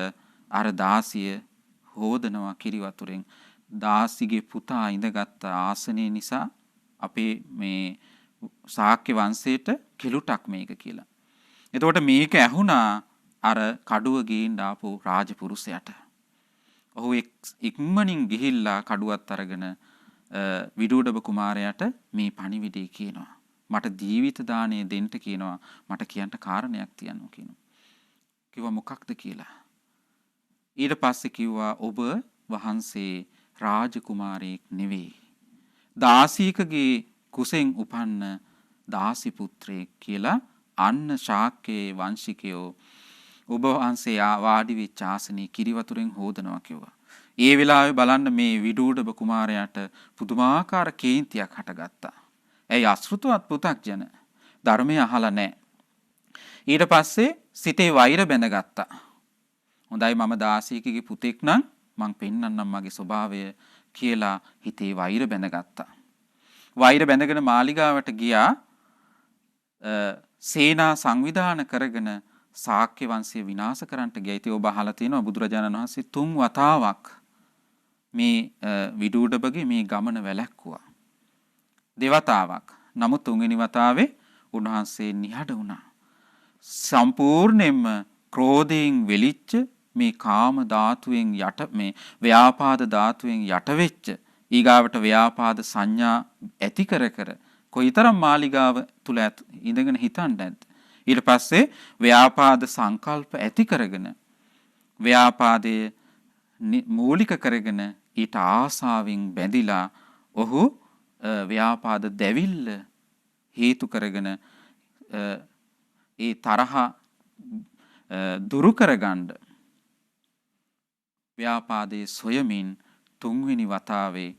අර දාසිය හෝදනවා කිරි වතුරෙන්. දාසිගේ පුතා ඉඳගත් ආසනය නිසා අපේ මේ ශාක්‍ය වංශයට කිලුටක් මේක කියලා. එතකොට මේක ඇහුණා අර කඩුව ගේන්න ආපු රාජපුරුෂයාට. ඔහු ඉක්මනින් ගිහිල්ලා කඩුවත් අරගෙන විදුඩබ කුමාරයාට මේ පණිවිඩය කියනවා. මට ජීවිත දාණය දෙන්න කියනවා. මට කියන්න කාරණයක් තියනවා කියනවා. කිව්වා මොකක්ද කියලා. ඊට පස්සේ කිව්වා ඔබ වහන්සේ රාජකුමාරයෙක් නෙවෙයි. දාසීකගේ කුසෙන් උපන්න දාසි පුත්‍රයෙක් කියලා අන්න ශාක්‍ය වංශිකයෝ ඔබ වහන්සේ වාඩි වෙච්ච ආසනේ කිරි වතුරෙන් හොදනවා කිව්වා. ඒ වෙලාවේ බලන්න මේ විදුඩබ කුමාරයාට පුදුමාකාර කේන්තියක් හටගත්තා. ඇයි අසෘතවත් පුතක්ජන ධර්මය අහලා නැහැ. ඊට පස්සේ සිතේ වෛර බැඳගත්තා. හොඳයි මම දාසීකගේ පුතෙක් නම් මං පෙන්නන්නම් මගේ ස්වභාවය කියලා හිතේ වෛර බැඳගත්තා. වෛර බැඳගෙන මාලිගාවට ගියා. සේනා සංවිධාන කරගෙන ශාක්‍ය වංශය විනාශ කරන්නට ගියා. ඉතින් ඔබ අහලා තියෙනවා බුදුරජාණන් වහන්සේ 3 වතාවක් මේ විදුඩබගේ මේ ගමන වැළැක්කුවා. දෙවතාවක්. නමුත් 3 වෙනි වතාවේ උන්වහන්සේ නිහඬ වුණා. සම්පූර්ණයෙන්ම ක්‍රෝධයෙන් වෙලිච්ච මේ කාම ධාතුවෙන් යට මේ ව්‍යාපාද ධාතුවෙන් යට වෙච්ච ඊගාවට ව්‍යාපාද සංඥා ඇති කර කොයිතරම් මාලිගාව තුල ඉඳගෙන හිතන්නේ නැද්ද? ඊට පස්සේ ව්‍යාපාද සංකල්ප ඇති කරගෙන ව්‍යාපාදයේ මූලික කරගෙන ඊට ආසාවෙන් බැඳිලා ඔහු ව්‍යාපාද දැවිල්ල හේතු කරගෙන ඒ තරහ දුරු කරගන්න ව්‍යාපාදයේ සොයමින් 3 වෙනි වතාවේ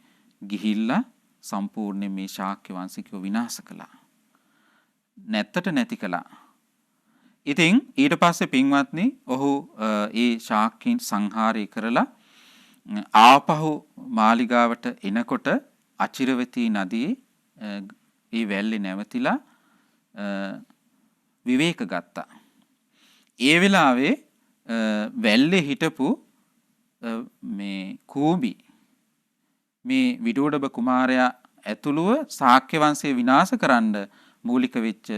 ගිහිල්ලා සම්පූර්ණ මේ ශාක්‍ය වංශිකව විනාශ කළා. නැත්තට නැති කළා. ඉතින් ඊට පස්සේ පින්වත්නි ඔහු ඒ ශාක්‍යයන් සංහාරය කරලා ආපහු මාලිගාවට එනකොට අචිරවතී නදියේ ඒ වැල්ලේ නැවතිලා විවේක ගත්තා. ඒ වෙලාවේ වැල්ලේ හිටපු මේ කූඹි මේ විදුඩබ කුමාරයා ඇතුළුව ශාක්‍ය වංශය විනාශ කරන්න මූලික වෙච්ච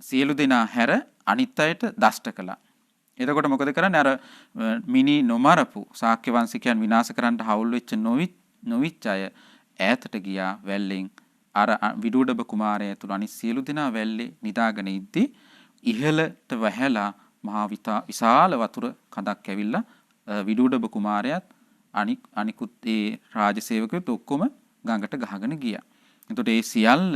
සියලු දෙනා හැර අනිත් අයට දෂ්ට කළා. එතකොට මොකද කරන්නේ? අර මිනි නොමරපු ශාක්‍ය වංශිකයන් විනාශ කරන්න හවුල් වෙච්ච නොවිච්ච අය ඈතට ගියා වැල්ලෙන්. අර විදුඩබ කුමාරයා ඇතුළු අනිත් සියලු දෙනා වැල්ලේ නිදාගෙන ඉද්දි ඉහළට වැහැලා මහා විශාල වතුර කඳක් ඇවිල්ලා විදුඩබ කුමාරයාත් අනිකුත් ඒ රාජසේවකයොත් ඔක්කොම ගඟට ගහගෙන ගියා. එතකොට ඒ සියල්ල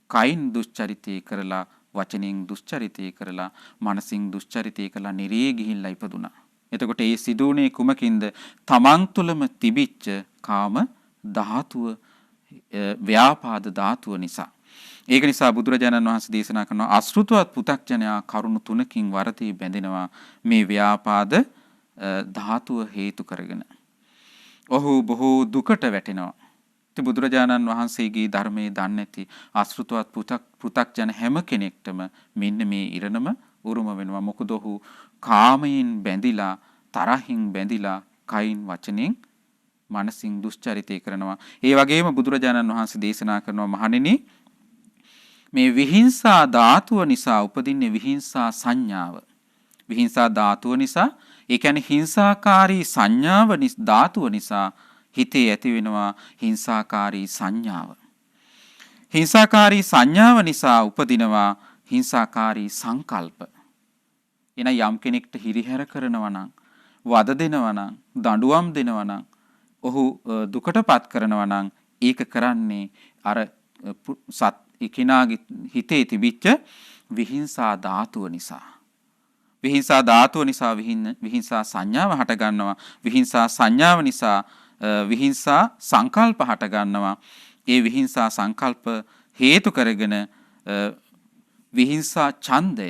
කයින් දුස්චරිතය කරලා වචනෙන් දුස්චරිතය කරලා මනසින් දුස්චරිතය කරලා නිරේ ගිහිල්ලා ඉපදුනා. එතකොට ඒ සිදුුනේ කුමකින්ද? තමන් තුළම තිබිච්ච කාම ධාතුව ව්‍යාපාද ධාතුව නිසා. ඒක නිසා බුදුරජාණන් වහන්සේ දේශනා කරනවා අසෘතවත් පු탁ජනයා කරුණු 3කින් වරදී බැඳෙනවා මේ ව්‍යාපාද ධාතුව හේතු කරගෙන. ඔහු බොහෝ දුකට වැටෙනවා. ඉතින් බුදුරජාණන් වහන්සේගේ ධර්මයේ දන්නේ නැති අසෘතවත් පු탁ජන හැම කෙනෙක්ටම මෙන්න මේ ඉරණම උරුම වෙනවා. මොකද ඔහු කාමයෙන් බැඳිලා තරහින් බැඳිලා කයින් වචනෙන් මනසින් දුෂ්චරිතය කරනවා. ඒ වගේම බුදුරජාණන් වහන්සේ දේශනා කරනවා මහණෙනි මේ විහිංසා ධාතුව නිසා උපදින්නේ විහිංසා සංඥාව. විහිංසා ධාතුව නිසා ඒ කියන්නේ හිංසාකාරී සංඥාව ධාතුව නිසා හිතේ ඇති වෙනවා හිංසාකාරී සංඥාව. හිංසාකාරී සංඥාව නිසා උපදිනවා හිංසාකාරී සංකල්ප. එන යම් කෙනෙක්ට හිරිහැර කරනවා නම් වද දෙනවා නම් දඬුවම් දෙනවා නම් ඔහු දුකටපත් කරනවා නම් ඒක කරන්නේ අර කෙනාගේ හිතේ තිබිච්ච විහිංසා ධාතුව නිසා. විහිංසා ධාතුව නිසා විහිංසා සංඥාව හට ගන්නවා. විහිංසා සංඥාව නිසා විහිංසා සංකල්ප හට ගන්නවා. ඒ විහිංසා සංකල්ප හේතු කරගෙන විහිංසා ඡන්දය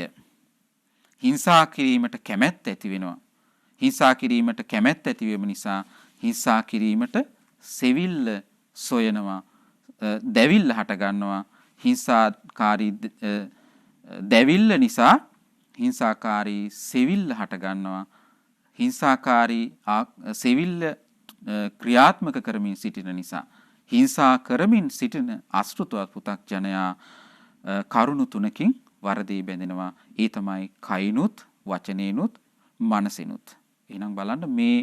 හිංසා කිරීමට කැමැත්ත ඇති වෙනවා. හිංසා කිරීමට කැමැත්ත ඇති වීම නිසා හිංසා කිරීමට සෙවිල්ල සොයනවා. දැවිල්ල හට ගන්නවා. හිංසාකාරී දැවිල්ල නිසා හිංසාකාරී සෙවිල්ල හට ගන්නවා. හිංසාකාරී සෙවිල්ල ක්‍රියාත්මක කරමින් සිටින නිසා හිංසා කරමින් සිටින අසෘතවත් පුතග්ජනයා කරුණු තුනකින් වරදී බැඳෙනවා. ඒ තමයි කයිනුත්, වචනේනුත්, මනසිනුත්. එහෙනම් බලන්න මේ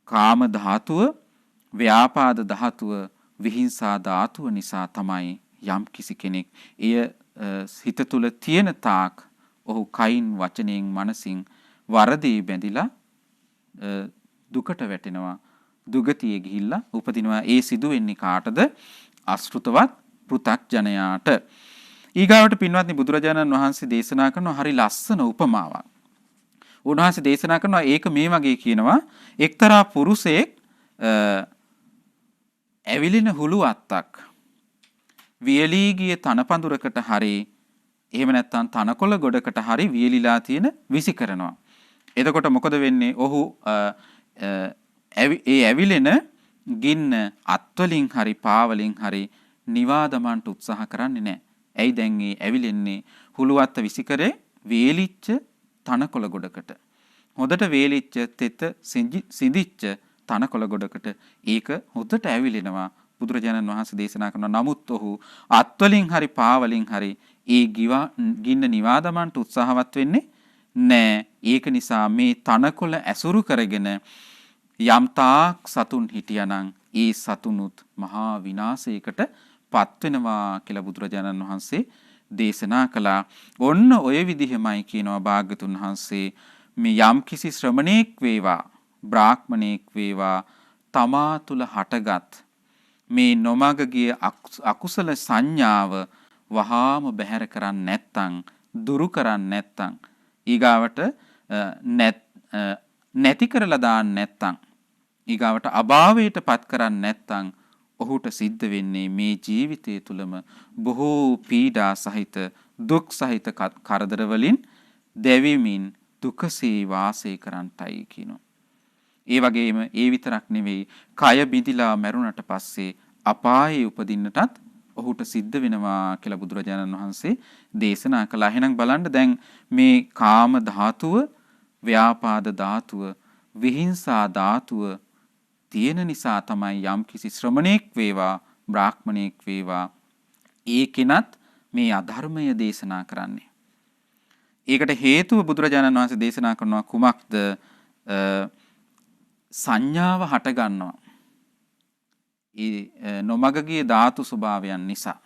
කාම ධාතුව, ව්‍යාපාද ධාතුව, විහිංසා ධාතුව නිසා තමයි යම් කිසි කෙනෙක් එය හිත තුළ තියෙන තාක් ඔහු කයින්, වචනයෙන්, මනසින් වරදී බැඳිලා දුකට වැටෙනවා. දුගතියේ ගිහිල්ලා උපදිනවා. ඒ සිදු වෙන්නේ කාටද? අසෘතවත් පෘථග්ජනයාට. ඊගාවට පින්වත්නි බුදුරජාණන් වහන්සේ දේශනා කරන හරි ලස්සන උපමාවක්. උන්වහන්සේ දේශනා කරනවා ඒක මේ වගේ කියනවා එක්තරා පුරුෂයෙක් ඇවිලින හුළු අත්තක් වියලී ගිය තනපඳුරකට හරි එහෙම නැත්නම් තනකොළ ගොඩකට හරි වියලිලා තියෙන විසි කරනවා. එතකොට මොකද වෙන්නේ? ඔහු ඒ ඇවිලෙන ගින්න අත්වලින් හරි පාවලින් හරි නිවා දමන්න උත්සාහ කරන්නේ නැහැ. ඇයි දැන් මේ ඇවිලෙන්නේ? හුළු අත්ත විසි කරේ වේලිච්ච තනකොළ ගොඩකට. හොඳට වේලිච්ච තෙත සිඳිච්ච තනකොළ ගොඩකට ඒක හොඳට ඇවිලෙනවා. බුදුරජාණන් වහන්සේ දේශනා කරනවා නමුත් ඔහු අත්වලින් හරි පාවලින් හරි ඒ ගින්න නිවා දමන්න උත්සාහවත් වෙන්නේ නෑ. ඒක නිසා මේ තනකොළ ඇසුරු කරගෙන යම් තාක් සතුන් හිටියානම් ඒ සතුනුත් මහා විනාශයකට පත් වෙනවා කියලා බුදුරජාණන් වහන්සේ දේශනා කළා. ඔන්න ඔය විදිහමයි කියනවා භාග්‍යතුන් වහන්සේ මේ යම් කිසි ශ්‍රමණේක් වේවා, බ්‍රාහ්මණේක් වේවා තමා තුල හටගත් මේ නොමග ගිය අකුසල සංඥාව වහාම බැහැර කරන්නේ නැත්තම්, දුරු කරන්නේ නැත්තම්, ඊගාවට නැති කරලා දාන්න නැත්තම්, ඊගාවට අභාවයට පත් කරන්නේ නැත්තම් ඔහුට සිද්ධ වෙන්නේ මේ ජීවිතය තුළම බොහෝ පීඩා සහිත, දුක් සහිත කරදර වලින් දැවෙමින් දුකසේ වාසය කරන්නටයි කියනවා. ඒ වගේම ඒ විතරක් නෙවෙයි කය බිඳිලා මැරුණට පස්සේ අපායේ උපදින්නටත් ඔහුට සිද්ධ වෙනවා කියලා බුදුරජාණන් වහන්සේ දේශනා කළා. එහෙනම් බලන්න දැන් මේ කාම ධාතුව, ව්‍යාපාද ධාතුව, විහිංසා ධාතුව තියෙන නිසා තමයි යම් කිසි ශ්‍රමණේක් වේවා, බ්‍රාහ්මණේක් වේවා ඒ කෙනත් මේ අධර්මය දේශනා කරන්නේ. ඒකට හේතුව බුදුරජාණන් වහන්සේ දේශනා කරනවා කුමක්ද? සංඥාව හට ගන්නවා. ඒ නොමගගේ ධාතු ස්වභාවයන් නිසා.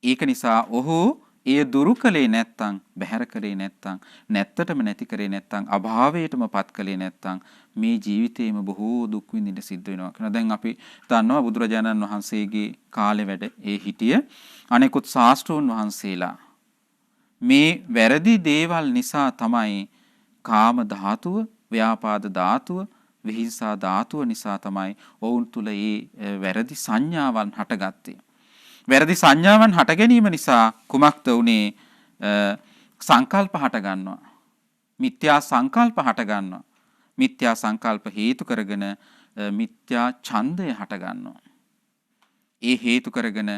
ඒක නිසා ඔහු එය දුරු කළේ නැත්තම්, බැහැර කරේ නැත්තම්, නැත්තටම නැති කරේ නැත්තම්, අභාවයටම පත් කළේ නැත්තම් මේ ජීවිතේම බොහෝ දුක් විඳින්න සිද්ධ වෙනවා කියලා. දැන් අපි දන්නවා බුදුරජාණන් වහන්සේගේ කාලේ වැඩ ඒ හිටිය අනෙකුත් ශාස්ත්‍රෝන් වහන්සේලා මේ වැරදි දේවල් නිසා තමයි කාම ධාතුව, ව්‍යාපාද ධාතුව, විහිංසා ධාතුව නිසා තමයි ඔවුන් තුල ඒ වැරදි සංඥාවන් හටගත්තේ. වැරදි සංඥාවන් හට ගැනීම නිසා කුමක්ද උනේ? සංකල්ප හට ගන්නවා. මිත්‍යා සංකල්ප හට ගන්නවා. මිත්‍යා සංකල්ප හේතු කරගෙන මිත්‍යා ඡන්දය හට ගන්නවා. ඒ හේතු කරගෙන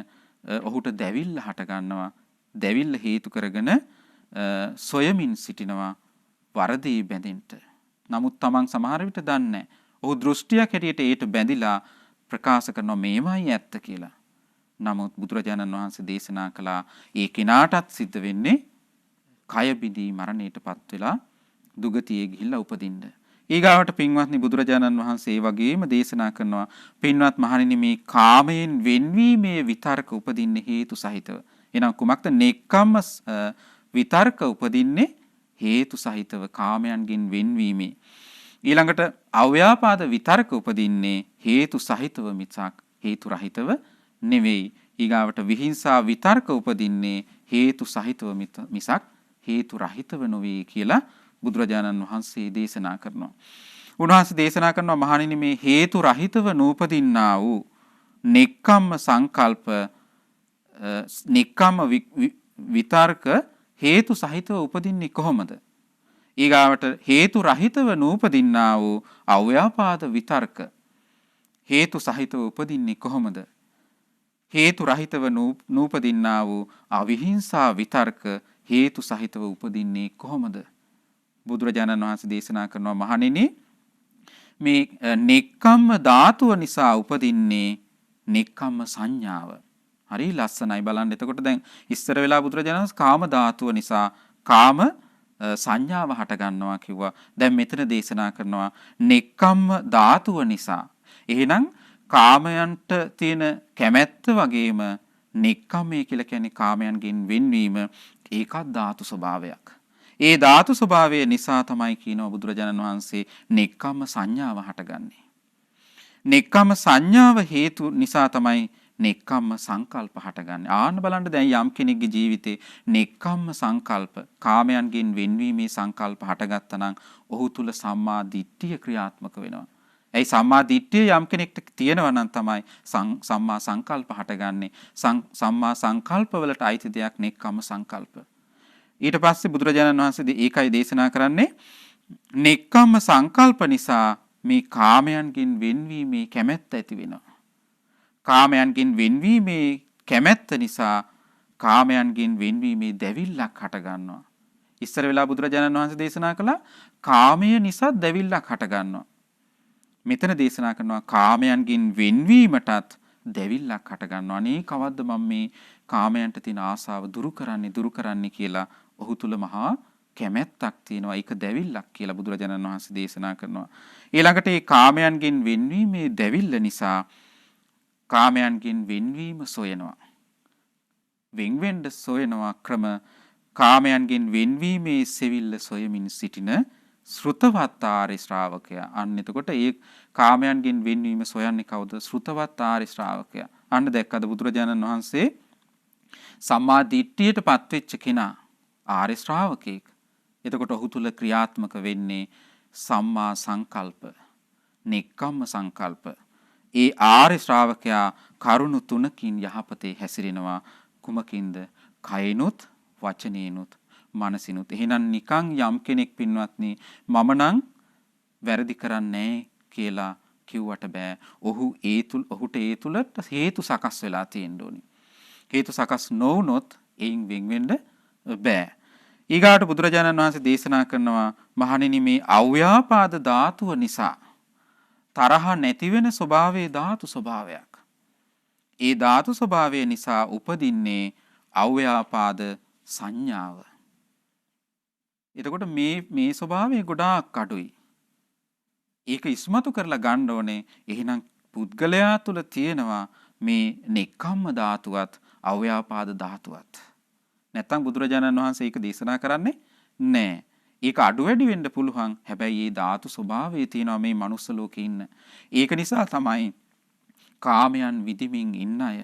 ඔහුට දැවිල්ල හට ගන්නවා. දැවිල්ල හේතු කරගෙන සොයමින් සිටිනවා වරදී බැඳෙන්න. නමුත් Taman සමහර විට දන්නේ නැහැ. ඔහු දෘෂ්ටියක් හැටියට ඒට බැඳිලා ප්‍රකාශ කරනවා මේමයි ඇත්ත කියලා. නමුත් බුදුරජාණන් වහන්සේ දේශනා කළා ඒ කෙනාටත් සිද්ධ වෙන්නේ කය බිඳී මරණයටපත් වෙලා දුගතියේ ගිහිල්ලා උපදින්න. ඊගාවට පින්වත්නි බුදුරජාණන් වහන්සේ ඒ වගේම දේශනා කරනවා පින්වත් මහණෙනි මේ කාමයෙන් වෙන්වීමේ විතර්ක උපදින්නේ හේතු සහිතව. එහෙනම් කුමක්ද? නෙක්ඛම්ම විතර්ක උපදින්නේ හේතු සහිතව කාමයන්ගෙන් වෙන්වීමේ. ඊළඟට අව්‍යාපාද විතර්ක උපදින්නේ හේතු සහිතව මිසක් හේතු රහිතව නෙවෙයි. ඊගාවට විහිංසා විතර්ක උපදින්නේ හේතු සහිතව මිසක් හේතු රහිතව නොවේ කියලා බුදුරජාණන් වහන්සේ දේශනා කරනවා. උන්වහන්සේ දේශනා කරනවා මහණෙනි මේ හේතු රහිතව නූපදින්නා වූ නෙක්ඛම්ම සංකල්ප නෙක්ඛම්ම විතර්ක හේතු සහිතව උපදින්නේ කොහොමද? ඊගාවට හේතු රහිතව නූපදින්නා වූ අව්‍යාපාද විතර්ක හේතු සහිතව උපදින්නේ කොහොමද? හේතු රහිතව නූපදින්නා වූ අවිහිංසා විතර්ක හේතු සහිතව උපදින්නේ කොහොමද? බුදුරජාණන් වහන්සේ දේශනා කරනවා මහණෙනි මේ නෙක්ඛම්ම ධාතුව නිසා උපදින්නේ නෙක්ඛම්ම සංඥාව. හරි ලස්සනයි බලන්න. එතකොට දැන් ඉස්සර වෙලා බුදුරජාණන් වහන්සේ කාම ධාතුව නිසා කාම සංඥාව හට ගන්නවා කිව්වා. දැන් මෙතන දේශනා කරනවා නෙක්ඛම්ම ධාතුව නිසා. එහෙනම් කාමයන්ට තියෙන කැමැත්ත වගේම නෙක්ඛම්මය කියලා කියන්නේ කාමයන්ගෙන් වෙන්වීම ඒකත් ධාතු ස්වභාවයක්. ඒ ධාතු ස්වභාවය නිසා තමයි කියනවා බුදුරජාණන් වහන්සේ නෙක්ඛම්ම සංඥාව හටගන්නේ. නෙක්ඛම්ම සංඥාව හේතු නිසා තමයි නෙක්ඛම්ම සංකල්ප හටගන්නේ. ආන්න බලන්න දැන් යම් කෙනෙක්ගේ ජීවිතේ නෙක්ඛම්ම සංකල්ප කාමයන්ගෙන් වෙන්වීමේ සංකල්ප හටගත්තා නම් ඔහු තුල සම්මා දිට්ඨිය ක්‍රියාත්මක වෙනවා. ඒ සම්මා දිට්ඨිය යම් කෙනෙක්ට තියෙනවා නම් තමයි සම්මා සංකල්ප හටගන්නේ. සම්මා සංකල්ප වලට අයිති දෙයක් නෙක්ඛම්ම සංකල්ප. ඊට පස්සේ බුදුරජාණන් වහන්සේ ඒකයි දේශනා කරන්නේ නෙක්ඛම්ම සංකල්ප නිසා මේ කාමයන්ගෙන් වෙන්වීමේ කැමැත්ත ඇති වෙනවා. කාමයන්ගෙන් වෙන්වීමේ කැමැත්ත නිසා කාමයන්ගෙන් වෙන්වීමේ දැවිල්ලක් හට ගන්නවා. ඉස්සර වෙලා බුදුරජාණන් වහන්සේ දේශනා කළා කාමය නිසා දැවිල්ලක් හට ගන්නවා. මෙතන දේශනා කරනවා කාමයන්ගෙන් වෙන්වීමටත් දැවිල්ලක් හට ගන්නවා. අනේ කවද්ද මම මේ කාමයන්ට තියෙන ආසාව දුරු කරන්නේ කියලා ඔහු තුල මහා කැමැත්තක් තියෙනවා. ඒක දැවිල්ලක් කියලා බුදුරජාණන් වහන්සේ දේශනා කරනවා. ඊළඟට මේ කාමයන්ගෙන් වෙන්වීමේ දැවිල්ල නිසා කාමයන්ගෙන් වෙන්වීම සොයනවා. වෙන්වෙන්න සොයනවා ක්‍රම කාමයන්ගෙන් වෙන්වීමේ සෙවිල්ල සොයමින් සිටින ශ්‍රුතවත් ආර්ය ශ්‍රාවකයා. අන්න එතකොට ඒ කාමයන්ගෙන් වෙන්වීම සොයන්නේ කවුද? ශ්‍රුතවත් ආර්ය ශ්‍රාවකයා. අන්න දැක්කද බුදුරජාණන් වහන්සේ සම්මා දිට්ඨියට පත්වෙච්ච කෙනා ආර්ය ශ්‍රාවකෙක්. එතකොට ඔහු තුල ක්‍රියාත්මක වෙන්නේ සම්මා සංකල්ප, නෙක්ඛම්ම සංකල්ප. ඒ ආර්ය ශ්‍රාවකයා කරුණු තුනකින් යහපතේ හැසිරෙනවා. කුමකින්ද? කයිනුත්, වචනේනුත්, මනසිනුත්. එහෙනම් නිකන් යම් කෙනෙක් පින්වත්නි මම නම් වැරදි කරන්නේ කියලා කිව්වට බෑ. ඔහුට ඒ තුලට හේතු සකස් වෙලා තියෙන්න ඕනි. හේතු සකස් නොවුනොත් එයින් වෙන් වෙන්න බෑ. ඊගාට බුදුරජාණන් වහන්සේ දේශනා කරනවා මහණෙනි මේ අව්‍යාපාද ධාතුව නිසා තරහ නැති වෙන ස්වභාවයේ ධාතු ස්වභාවයක්. ඒ ධාතු ස්වභාවය නිසා උපදින්නේ අව්‍යාපාද සංඥාව. එතකොට මේ ස්වභාවය ගොඩාක් අඩුයි. ඒක ඉස්මතු කරලා ගන්න ඕනේ. එහෙනම් පුද්ගලයා තුල තියෙනවා මේ නෙක්ඛම්ම ධාතුවත් අව්‍යාපාද ධාතුවත්. නැත්තම් බුදුරජාණන් වහන්සේ ඒක දේශනා කරන්නේ නෑ. ඒක අඩු වැඩි වෙන්න පුළුවන්. හැබැයි මේ ධාතු ස්වභාවය තියෙනවා මේ මනුස්ස ලෝකේ ඉන්න. ඒක නිසා තමයි කාමයන් විදිමින් ඉන්න අය,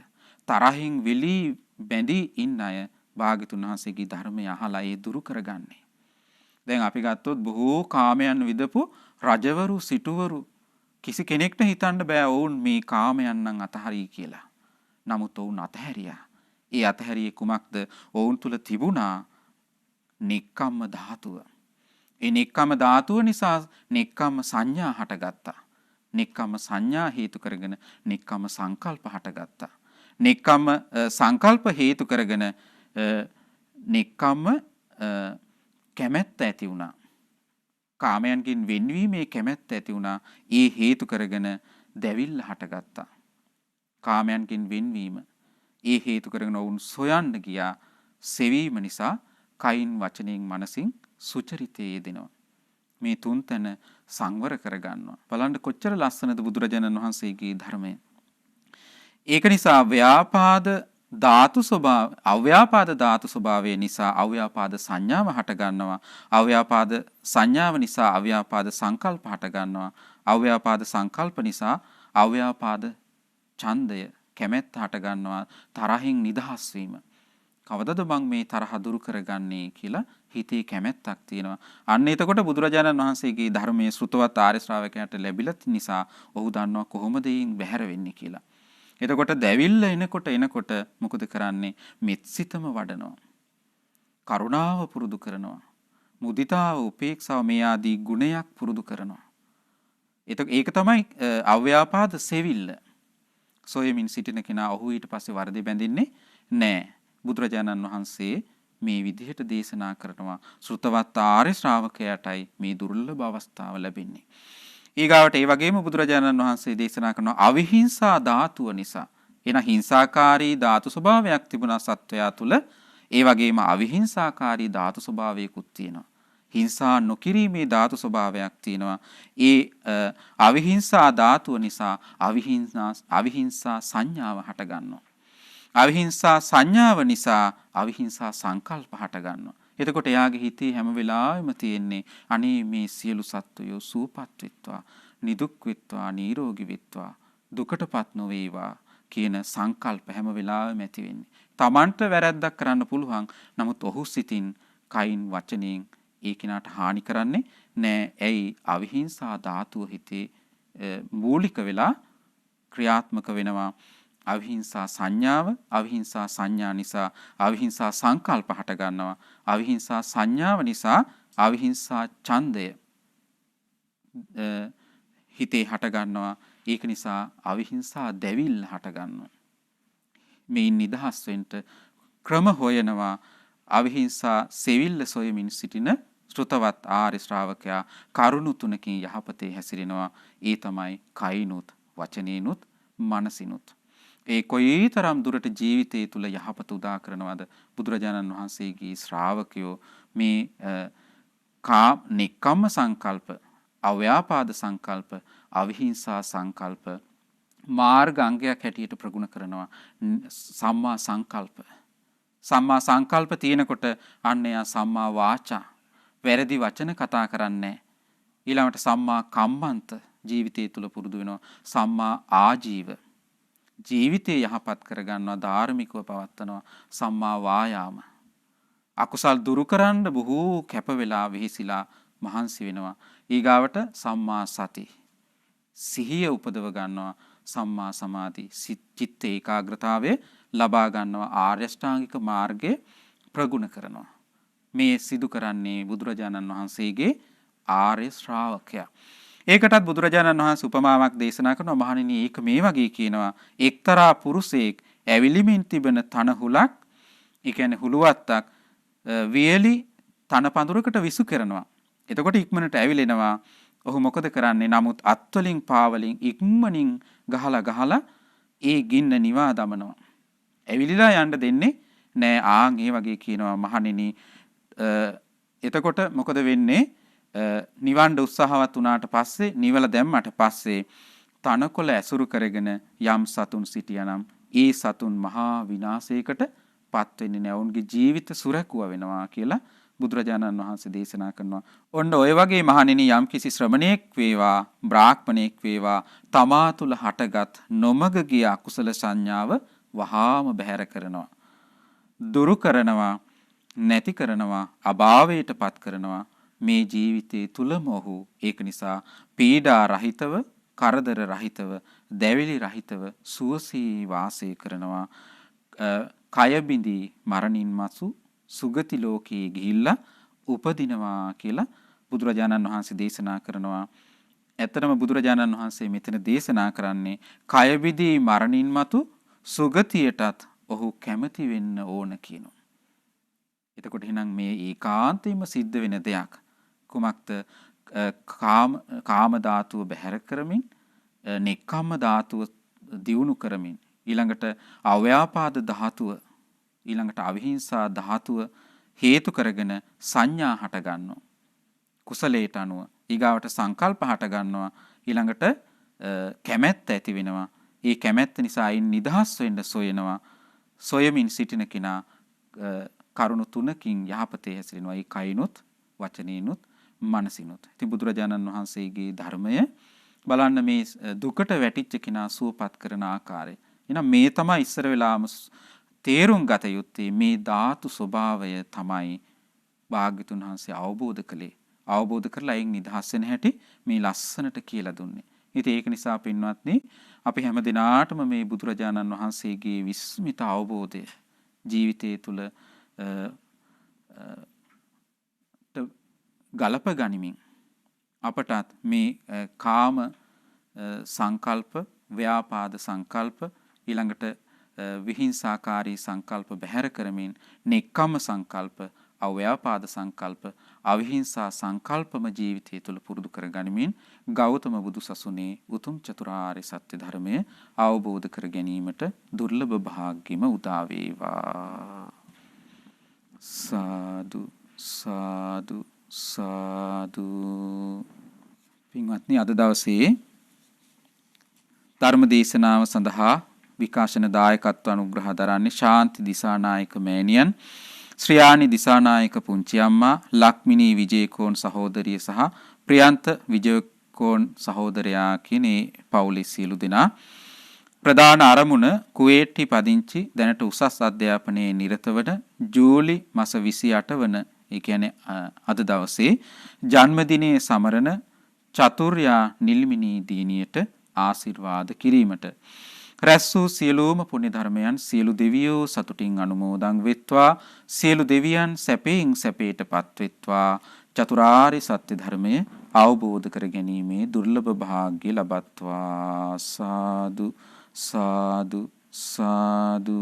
තරහින් වෙලී බැඳී ඉන්න අය භාග්‍යතුන් වහන්සේගේ ධර්මය අහලා ඒ දුරු කරගන්නේ. දැන් අපි ගත්තොත් බොහෝ කාමයන් විදපු රජවරු, සිටුවරු කිසි කෙනෙක්ට හිතන්න බෑ වුන් මේ කාමයන් නම් අතහරී කියලා. නමුත් වුන් අතහැරියා. ඒ අතහැරියේ කුමක්ද? වුන් තුල තිබුණා නෙක්ඛම්ම ධාතුව. ඒ නෙක්ඛම්ම ධාතුව නිසා නෙක්ඛම්ම සංඥා හටගත්තා. නෙක්ඛම්ම සංඥා හේතු කරගෙන නෙක්ඛම්ම සංකල්ප හටගත්තා. නෙක්ඛම්ම සංකල්ප හේතු කරගෙන නෙක්ඛම්ම කැමැත්ත ඇති වුණා. කාමයන්ගෙන් වෙන්වීමේ කැමැත්ත ඇති වුණා. ඒ හේතු කරගෙන දැවිල්ල හටගත්තා. කාමයන්ගෙන් වෙන්වීම ඒ හේතු කරගෙන වුන් සොයන්න ගියා. සෙවීම නිසා කයින්, වචනයෙන්, මනසින් සුචරිතයේ යෙදෙනවා. මේ තුන් තැන සංවර කරගන්නවා. බලන්න කොච්චර ලස්සනද බුදුරජාණන් වහන්සේගේ ධර්මය. ඒක නිසා අව්‍යාපාද ධාතු ස්වභාවය නිසා අව්‍යාපාද සංඥාව හට ගන්නවා. අව්‍යාපාද සංඥාව නිසා අව්‍යාපාද සංකල්ප හට ගන්නවා. අව්‍යාපාද සංකල්ප නිසා අව්‍යාපාද ඡන්දය, කැමැත්ත හට ගන්නවා. තරහින් නිදහස් වීම. කවදද මං මේ තරහ දුරු කරගන්නේ කියලා හිතේ කැමැත්තක් තියෙනවා. අන්න එතකොට බුදුරජාණන් වහන්සේගේ ධර්මයේ ශ්‍රුතවත් ආර්ය ශ්‍රාවකයාට ලැබිලා නිසා ඔහු දන්නවා කොහොමද ඊයින් බැහැර වෙන්නේ කියලා. එතකොට දැවිල්ල එනකොට මොකද කරන්නේ? මෙත්සිතම වඩනවා. කරුණාව පුරුදු කරනවා. මුදිතාව, උපේක්ෂාව මේ ආදී ගුණයක් පුරුදු කරනවා. ඒක තමයි අව්‍යාපාද සෙවිල්ල. සොයමින් සිටින කෙනා ඔහු ඊට පස්සේ වරදේ බැඳින්නේ නැහැ. බුදුරජාණන් වහන්සේ මේ විදිහට දේශනා කරනවා. ශ්‍රුතවත් ආර්ය ශ්‍රාවකයාටයි මේ දුර්ලභ අවස්ථාව ලැබෙන්නේ. ඊගාවට ඒ වගේම බුදුරජාණන් වහන්සේ දේශනා කරනවා අවිහිංසා ධාතුව නිසා. එන හිංසාකාරී ධාතු ස්වභාවයක් තිබුණා සත්වයා තුල. ඒ වගේම අවිහිංසාකාරී ධාතු ස්වභාවයකුත් තියෙනවා. හිංසා නොකිරීමේ ධාතු ස්වභාවයක් තියෙනවා. ඒ අවිහිංසා ධාතුව නිසා අවිහිංසා සංඥාව හට ගන්නවා. අවිහිංසා සංඥාව නිසා අවිහිංසා සංකල්ප හට ගන්නවා. එතකොට එයාගේ හිතේ හැම වෙලාවෙම තියෙන්නේ අනේ මේ සියලු සත්වයෝ සූපත් වෙත්වා, නිදුක් වෙත්වා, නිරෝගී වෙත්වා, දුකටපත් නොවේවා කියන සංකල්ප හැම වෙලාවෙම ඇති වෙන්නේ. Tamanට වැරැද්දක් කරන්න පුළුවන්. නමුත් ඔහු සිතින් කයින් වචනෙන් ඒ කෙනාට හානි කරන්නේ නෑ. ඇයි? අවිහිංසා ධාතුව හිතේ මූලික වෙලා ක්‍රියාත්මක වෙනවා. අවිහිංසා සංඥාව, අවිහිංසා සංඥා නිසා අවිහිංසා සංකල්ප හට ගන්නවා. අවිහිංසා සංඥාව නිසා අවිහිංසා ඡන්දය හිතේ හට ගන්නවා. ඒක නිසා අවිහිංසා දැවිල්ල හට ගන්නවා. මේන් නිදහස් වෙන්න ක්‍රම හොයනවා. අවිහිංසා සෙවිල්ල සොයමින් සිටින ශ්‍රුතවත් ආර්ය ශ්‍රාවකයා කරුණු තුනකින් යහපතේ හැසිරෙනවා. ඒ තමයි කයිනුත්, වචනේනුත්, මනසිනුත්. ඒ කොයිතරම් දුරට ජීවිතය තුල යහපත උදා කරනවද? බුදුරජාණන් වහන්සේගේ ශ්‍රාවකයෝ මේ නික්කම්ම සංකල්ප, අව්‍යාපාද සංකල්ප, අවිහිංසා සංකල්ප මාර්ග අංගයක් හැටියට ප්‍රගුණ කරනවා. සම්මා සංකල්ප. සම්මා සංකල්ප තියෙනකොට අන්න එයා සම්මා වාචා, වැරදි වචන කතා කරන්නේ. ඊළඟට සම්මා කම්මන්ත ජීවිතය තුල පුරුදු වෙනවා. සම්මා ආජීව ජීවිතය යහපත් කරගන්නවා, ධාර්මිකව පවත්නවා. සම්මා වායාම අකුසල් දුරු කරන්න බොහෝ කැප වෙලා වෙහිසිලා මහන්සි වෙනවා. ඊගාවට සම්මා සති සිහිය උපදව ගන්නවා. සම්මා සමාධි චිත්ත ඒකාග්‍රතාවය ලබා ගන්නවා. ආර්ය ශ්‍රාංගික මාර්ගයේ ප්‍රගුණ කරනවා. මේ සිදු කරන්නේ බුදුරජාණන් වහන්සේගේ ආර්ය ශ්‍රාවකයා. ඒකටත් බුදුරජාණන් වහන්සේ උපමාවක් දේශනා කරනවා. මහණෙනි, ඒක මේ වගේ කියනවා. එක්තරා පුරුෂයෙක් ඇවිලිමින් තිබෙන තන හුලක්, ඒ කියන්නේ හුලුවත්තක් වියලි තන පඳුරකට විසු කරනවා. එතකොට ඉක්මනට ඇවිලෙනවා. ඔහු මොකද කරන්නේ? නමුත් අත්වලින් පාවලින් ඉක්මනින් ගහලා ඒ ගින්න නිවා දමනවා. ඇවිලිලා යන්න දෙන්නේ නෑ. ආන් ඒ වගේ කියනවා මහණෙනි. එතකොට මොකද වෙන්නේ? නිවන්න උත්සාහවත් වුණාට පස්සේ, නිවල දැම්මට පස්සේ තනකොළ ඇසුරු කරගෙන යම් සතුන් සිටියානම් ඒ සතුන් මහා විනාශයකට පත් වෙන්නේ නෑ. ඔවුන්ගේ ජීවිත සුරැකුව වෙනවා කියලා බුදුරජාණන් වහන්සේ දේශනා කරනවා. ඔන්න ඔය වගේ මහණෙනි, යම් කිසි ශ්‍රමණයෙක් වේවා, බ්‍රාහ්මණයෙක් වේවා, තමා තුල හටගත් නොමග ගිය අකුසල සංඥාව වහාම බැහැර කරනවා, දුරු කරනවා, නැති කරනවා, අභාවයටපත් කරනවා. මේ ජීවිතයේ තුලම ඔහු ඒක නිසා පීඩා රහිතව, කරදර රහිතව, දැවිලි රහිතව සුවසේ වාසය කරනවා. කය බිඳී මරණින් මසු සුගති ලෝකයේ ගිහිල්ලා උපදිනවා කියලා බුදුරජාණන් වහන්සේ දේශනා කරනවා. ඇත්තටම බුදුරජාණන් වහන්සේ මෙතන දේශනා කරන්නේ කය බිඳී මරණින් මතු සුගතියටත් ඔහු කැමති වෙන්න ඕන කියනවා. එතකොට එහෙනම් මේ ඒකාන්තයෙන්ම සිද්ධ වෙන දෙයක්. කුමක්ද? කාම ධාතුව බැහැර කරමින්, නෙක්ඛම්ම ධාතුව දියුණු කරමින්, ඊළඟට අව්‍යාපාද ධාතුව, ඊළඟට අවිහිංසා ධාතුව හේතු කරගෙන සංඥා හට ගන්නවා. කුසලයට අනුව ඊගාවට සංකල්ප හට ගන්නවා. ඊළඟට කැමැත්ත ඇති වෙනවා. ඒ කැමැත්ත නිසා අයින් නිදහස් වෙන්න සොයනවා. සොයමින් සිටින කෙනා කරුණු තුනකින් යහපතේ හැසිරෙනවා. ඒ කයිනුත්, වචනේනුත්, මනසිනුත්. ඉතින් බුදුරජාණන් වහන්සේගේ ධර්මය බලන්න මේ දුකට වැටිච්ච කෙනා සුවපත් කරන ආකාරය. එහෙනම් මේ තමයි ඉස්සර වෙලාම තේරුම් ගත යුත්තේ. මේ ධාතු ස්වභාවය තමයි භාග්‍යතුන් වහන්සේ අවබෝධ කළේ. අවබෝධ කරලා එයින් නිදහස් වෙන හැටි මේ ලස්සනට කියලා දුන්නේ. ඉතින් ඒක නිසා පින්වත්නි, අපි හැම දිනාටම මේ බුදුරජාණන් වහන්සේගේ විස්මිත අවබෝධය ජීවිතය තුළ ගලප ගනිමින් අපටත් මේ කාම සංකල්ප, ව්‍යාපාද සංකල්ප, ඊළඟට විහිංසාකාරී සංකල්ප බැහැර කරමින් නෙක්ඛම්ම සංකල්ප, අව්‍යාපාද සංකල්ප, අවිහිංසා සංකල්පම ජීවිතය තුළ පුරුදු කර ගනිමින් ගෞතම බුදු සසුනේ උතුම් චතුරාර්ය සත්‍ය ධර්මය අවබෝධ කර ගැනීමට දුර්ලභ භාග්‍යෙම උදා වේවා. සාදු සාදු සාදු. පින්වත්නි, අද දවසේ ධර්ම දේශනාව සඳහා විකාශන දායකත්ව අනුග්‍රහ දරන්නේ ශාන්ති දිසානායක මෑණියන්, ශ්‍රියානි දිසානායක පුංචි අම්මා, ලක්මිනී විජේකෝන් සහෝදරිය සහ ප්‍රියන්ත විජේකෝන් සහෝදරයා කියන පවුලේ සියලු දෙනා. ප්‍රධාන අරමුණ කුවේට්ටි පදිංචි දැනට උසස් අධ්‍යාපනයේ නිරත වන ජූලි මාස 28 වන, ඒ කියන්නේ අද දවසේ ජන්මදිනයේ සමරන චතුර්යා නිල්මිනී දිනියට ආශිර්වාද කිරීමට රැස් වූ සියලුම පුණ්‍ය ධර්මයන් සියලු දෙවියෝ සතුටින් අනුමෝදන් වෙත්වා. සියලු දෙවියන් සැපයෙන් සැපයටපත් වෙත්වා. චතුරාර්ය සත්‍ය ධර්මය අවබෝධ කර ගැනීමේ දුර්ලභ භාග්‍ය ලබත්වා. සාදු සාදු සාදු.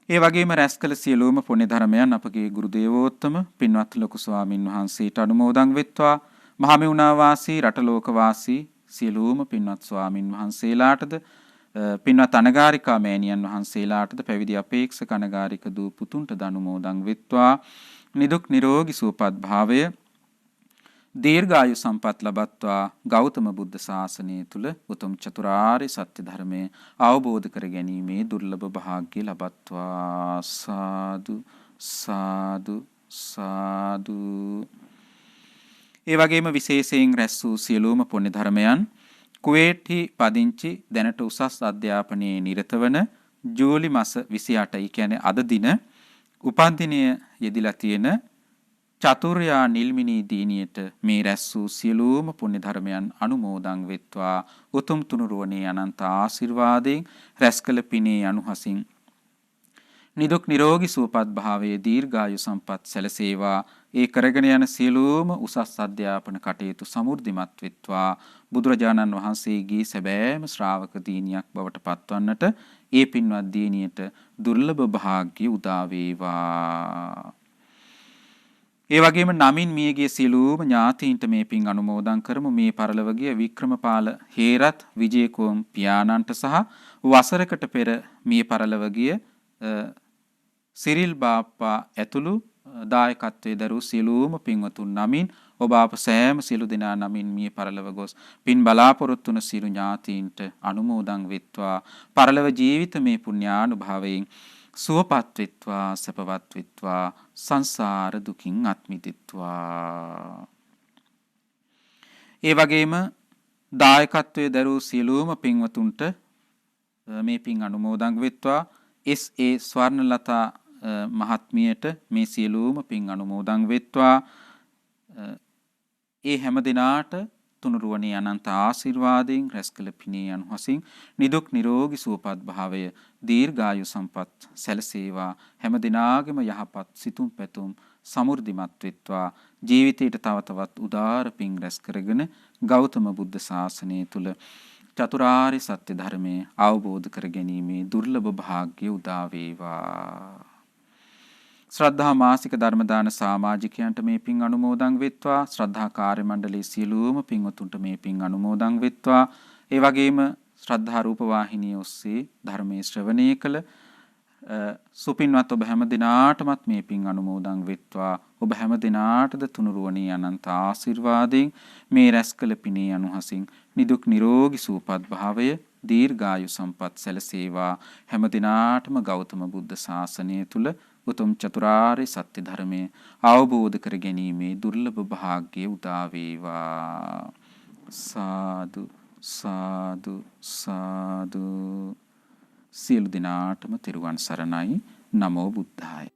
ඒ වගේම රැස් කළ සියලුම පුණ්‍ය ධර්මයන් අපගේ ගුරු දේවෝත්තම පින්වත් ලොකු ස්වාමින් වහන්සේට අනුමෝදන් වෙත්වා. මහමෙවුනා වාසී රටලෝක වාසී සියලුම පින්වත් ස්වාමින් වහන්සේලාටද, පින්වත් අනගාരികා මෑණියන් වහන්සේලාටද, පැවිදි අපේක්ෂක අනගාരിക දූ පුතුන්ට අනුමෝදන් වෙත්වා. නිදුක් නිරෝගී සුවපත් භාවය, දීර්ඝායු සම්පත් ලබත්වා. ගෞතම බුද්ධ ශාසනය තුල උතුම් චතුරාර්ය සත්‍ය ධර්මය අවබෝධ කර ගැනීමේ දුර්ලභ භාග්‍ය ලබත්වා. සාදු සාදු සාදු. ඒ වගේම විශේෂයෙන් රැස් වූ සියලුම පුණ්‍ය ධර්මයන් කුවේට්ටි පදිංචි දැනට උසස් අධ්‍යාපනයේ නිරත වන ජූලි මාස 28, කියන්නේ අද දින උපන්දිනය යෙදිලා තියෙන චතුර්යා නිල්මිනී දිනියට මේ රැස් වූ සියලුම පුණ්‍ය ධර්මයන් අනුමෝදන් වෙත්වා. උතුම් තුනුරුවනේ අනන්ත ආශිර්වාදයෙන් රැස් කළ පිනේ අනුහසින් නිදුක් නිරෝගී සුවපත් භාවයේ දීර්ඝායු සම්පත් සැලසේවා. ඒ කරගෙන යන සියලුම උසස් අධ්‍යාපන කටයුතු සමෘද්ධිමත් වෙත්වා. බුදුරජාණන් වහන්සේගේ සැබෑම ශ්‍රාවක දිනියක් බවට පත්වන්නට ඒ පින්වත් දිනියට දුර්ලභ භාග්‍ය උදා වේවා. ඒ වගේම නමින් මියගේ සියලුම ඥාතීන්ට මේ පින් අනුමෝදන් කරමු. මේ පරලොවගිය වික්‍රමපාල හේරත් විජේකෝම් පියාණන්ට සහ වසරකට පෙර මිය පරලොවගිය සිරිල් බාප්පා ඇතුළු දායකත්වයේ දරූ සියලුම පින්වතුන් නමින් ඔබ අප සෑම සියලු දෙනා නමින් මිය පරලොව ගොස් පින් බලාපොරොත්තු වන සියලු ඥාතීන්ට අනුමෝදන් වෙත්වා. පරලොව ජීවිත මේ පුණ්‍යානුභාවයෙන් සුවපත් වෙත්වා, සැපවත් වෙත්වා, සංසාර දුකින් අත් මිදෙත්වා. ඒ වගේම දායකත්වයේ දරූ සියලුම පින්වතුන්ට මේ පින් අනුමෝදන් වෙත්වා. S.A. ස්වර්ණලතා මහත්මියට මේ සියලුම පින් අනුමෝදන් වෙත්වා. ඒ හැම දිනාට තුනුරුවනේ අනන්ත ආශිර්වාදයෙන් රැස් කළ පිනේ අනුහසින් නිදුක් නිරෝගී සුවපත් භාවය, දීර්ඝායු සම්පත් සැලසේවා. හැම දිනාගේම යහපත් සිතුම් පැතුම් සමෘද්ධිමත් වෙත්වා. ජීවිතයට තව තවත් උදාර පින් රැස් කරගෙන ගෞතම බුද්ධ ශාසනය තුල චතුරාර්ය සත්‍ය ධර්මයේ අවබෝධ කර ගැනීමේ දුර්ලභ භාග්‍ය උදා වේවා. ශ්‍රද්ධා මාසික ධර්ම දාන සමාජිකයන්ට මේ පින් අනුමෝදන් වෙත්වා. ශ්‍රද්ධා කාර්ය මණ්ඩලයේ සියලුම පින්වතුන්ට මේ පින් අනුමෝදන් වෙත්වා. ඒ වගේම ශ්‍රද්ධා රූප වාහිනිය ඔස්සේ ධර්මයේ ශ්‍රවණය කළ සුපින්වත් ඔබ හැම දිනාටමත් මේ පින් අනුමෝදන් වෙත්වා. ඔබ හැම දිනාටද තුනුරුවනේ අනන්ත ආශිර්වාදයෙන් මේ රැස් කළ පිනේ අනුහසින් නිදුක් නිරෝගී සුවපත් භාවය, දීර්ඝායු සම්පත් සැලසේවා. හැම දිනාටම ගෞතම බුද්ධ ශාසනය තුල උතුම් චතුරාර්ය සත්‍ය ධර්මය අවබෝධ කර ගැනීමේ දුර්ලභ භාග්‍ය උදා වේවා. සාදු සාදු සාදු. සියලු දිනාටම තෙරුවන් සරණයි. නමෝ බුද්ධාය.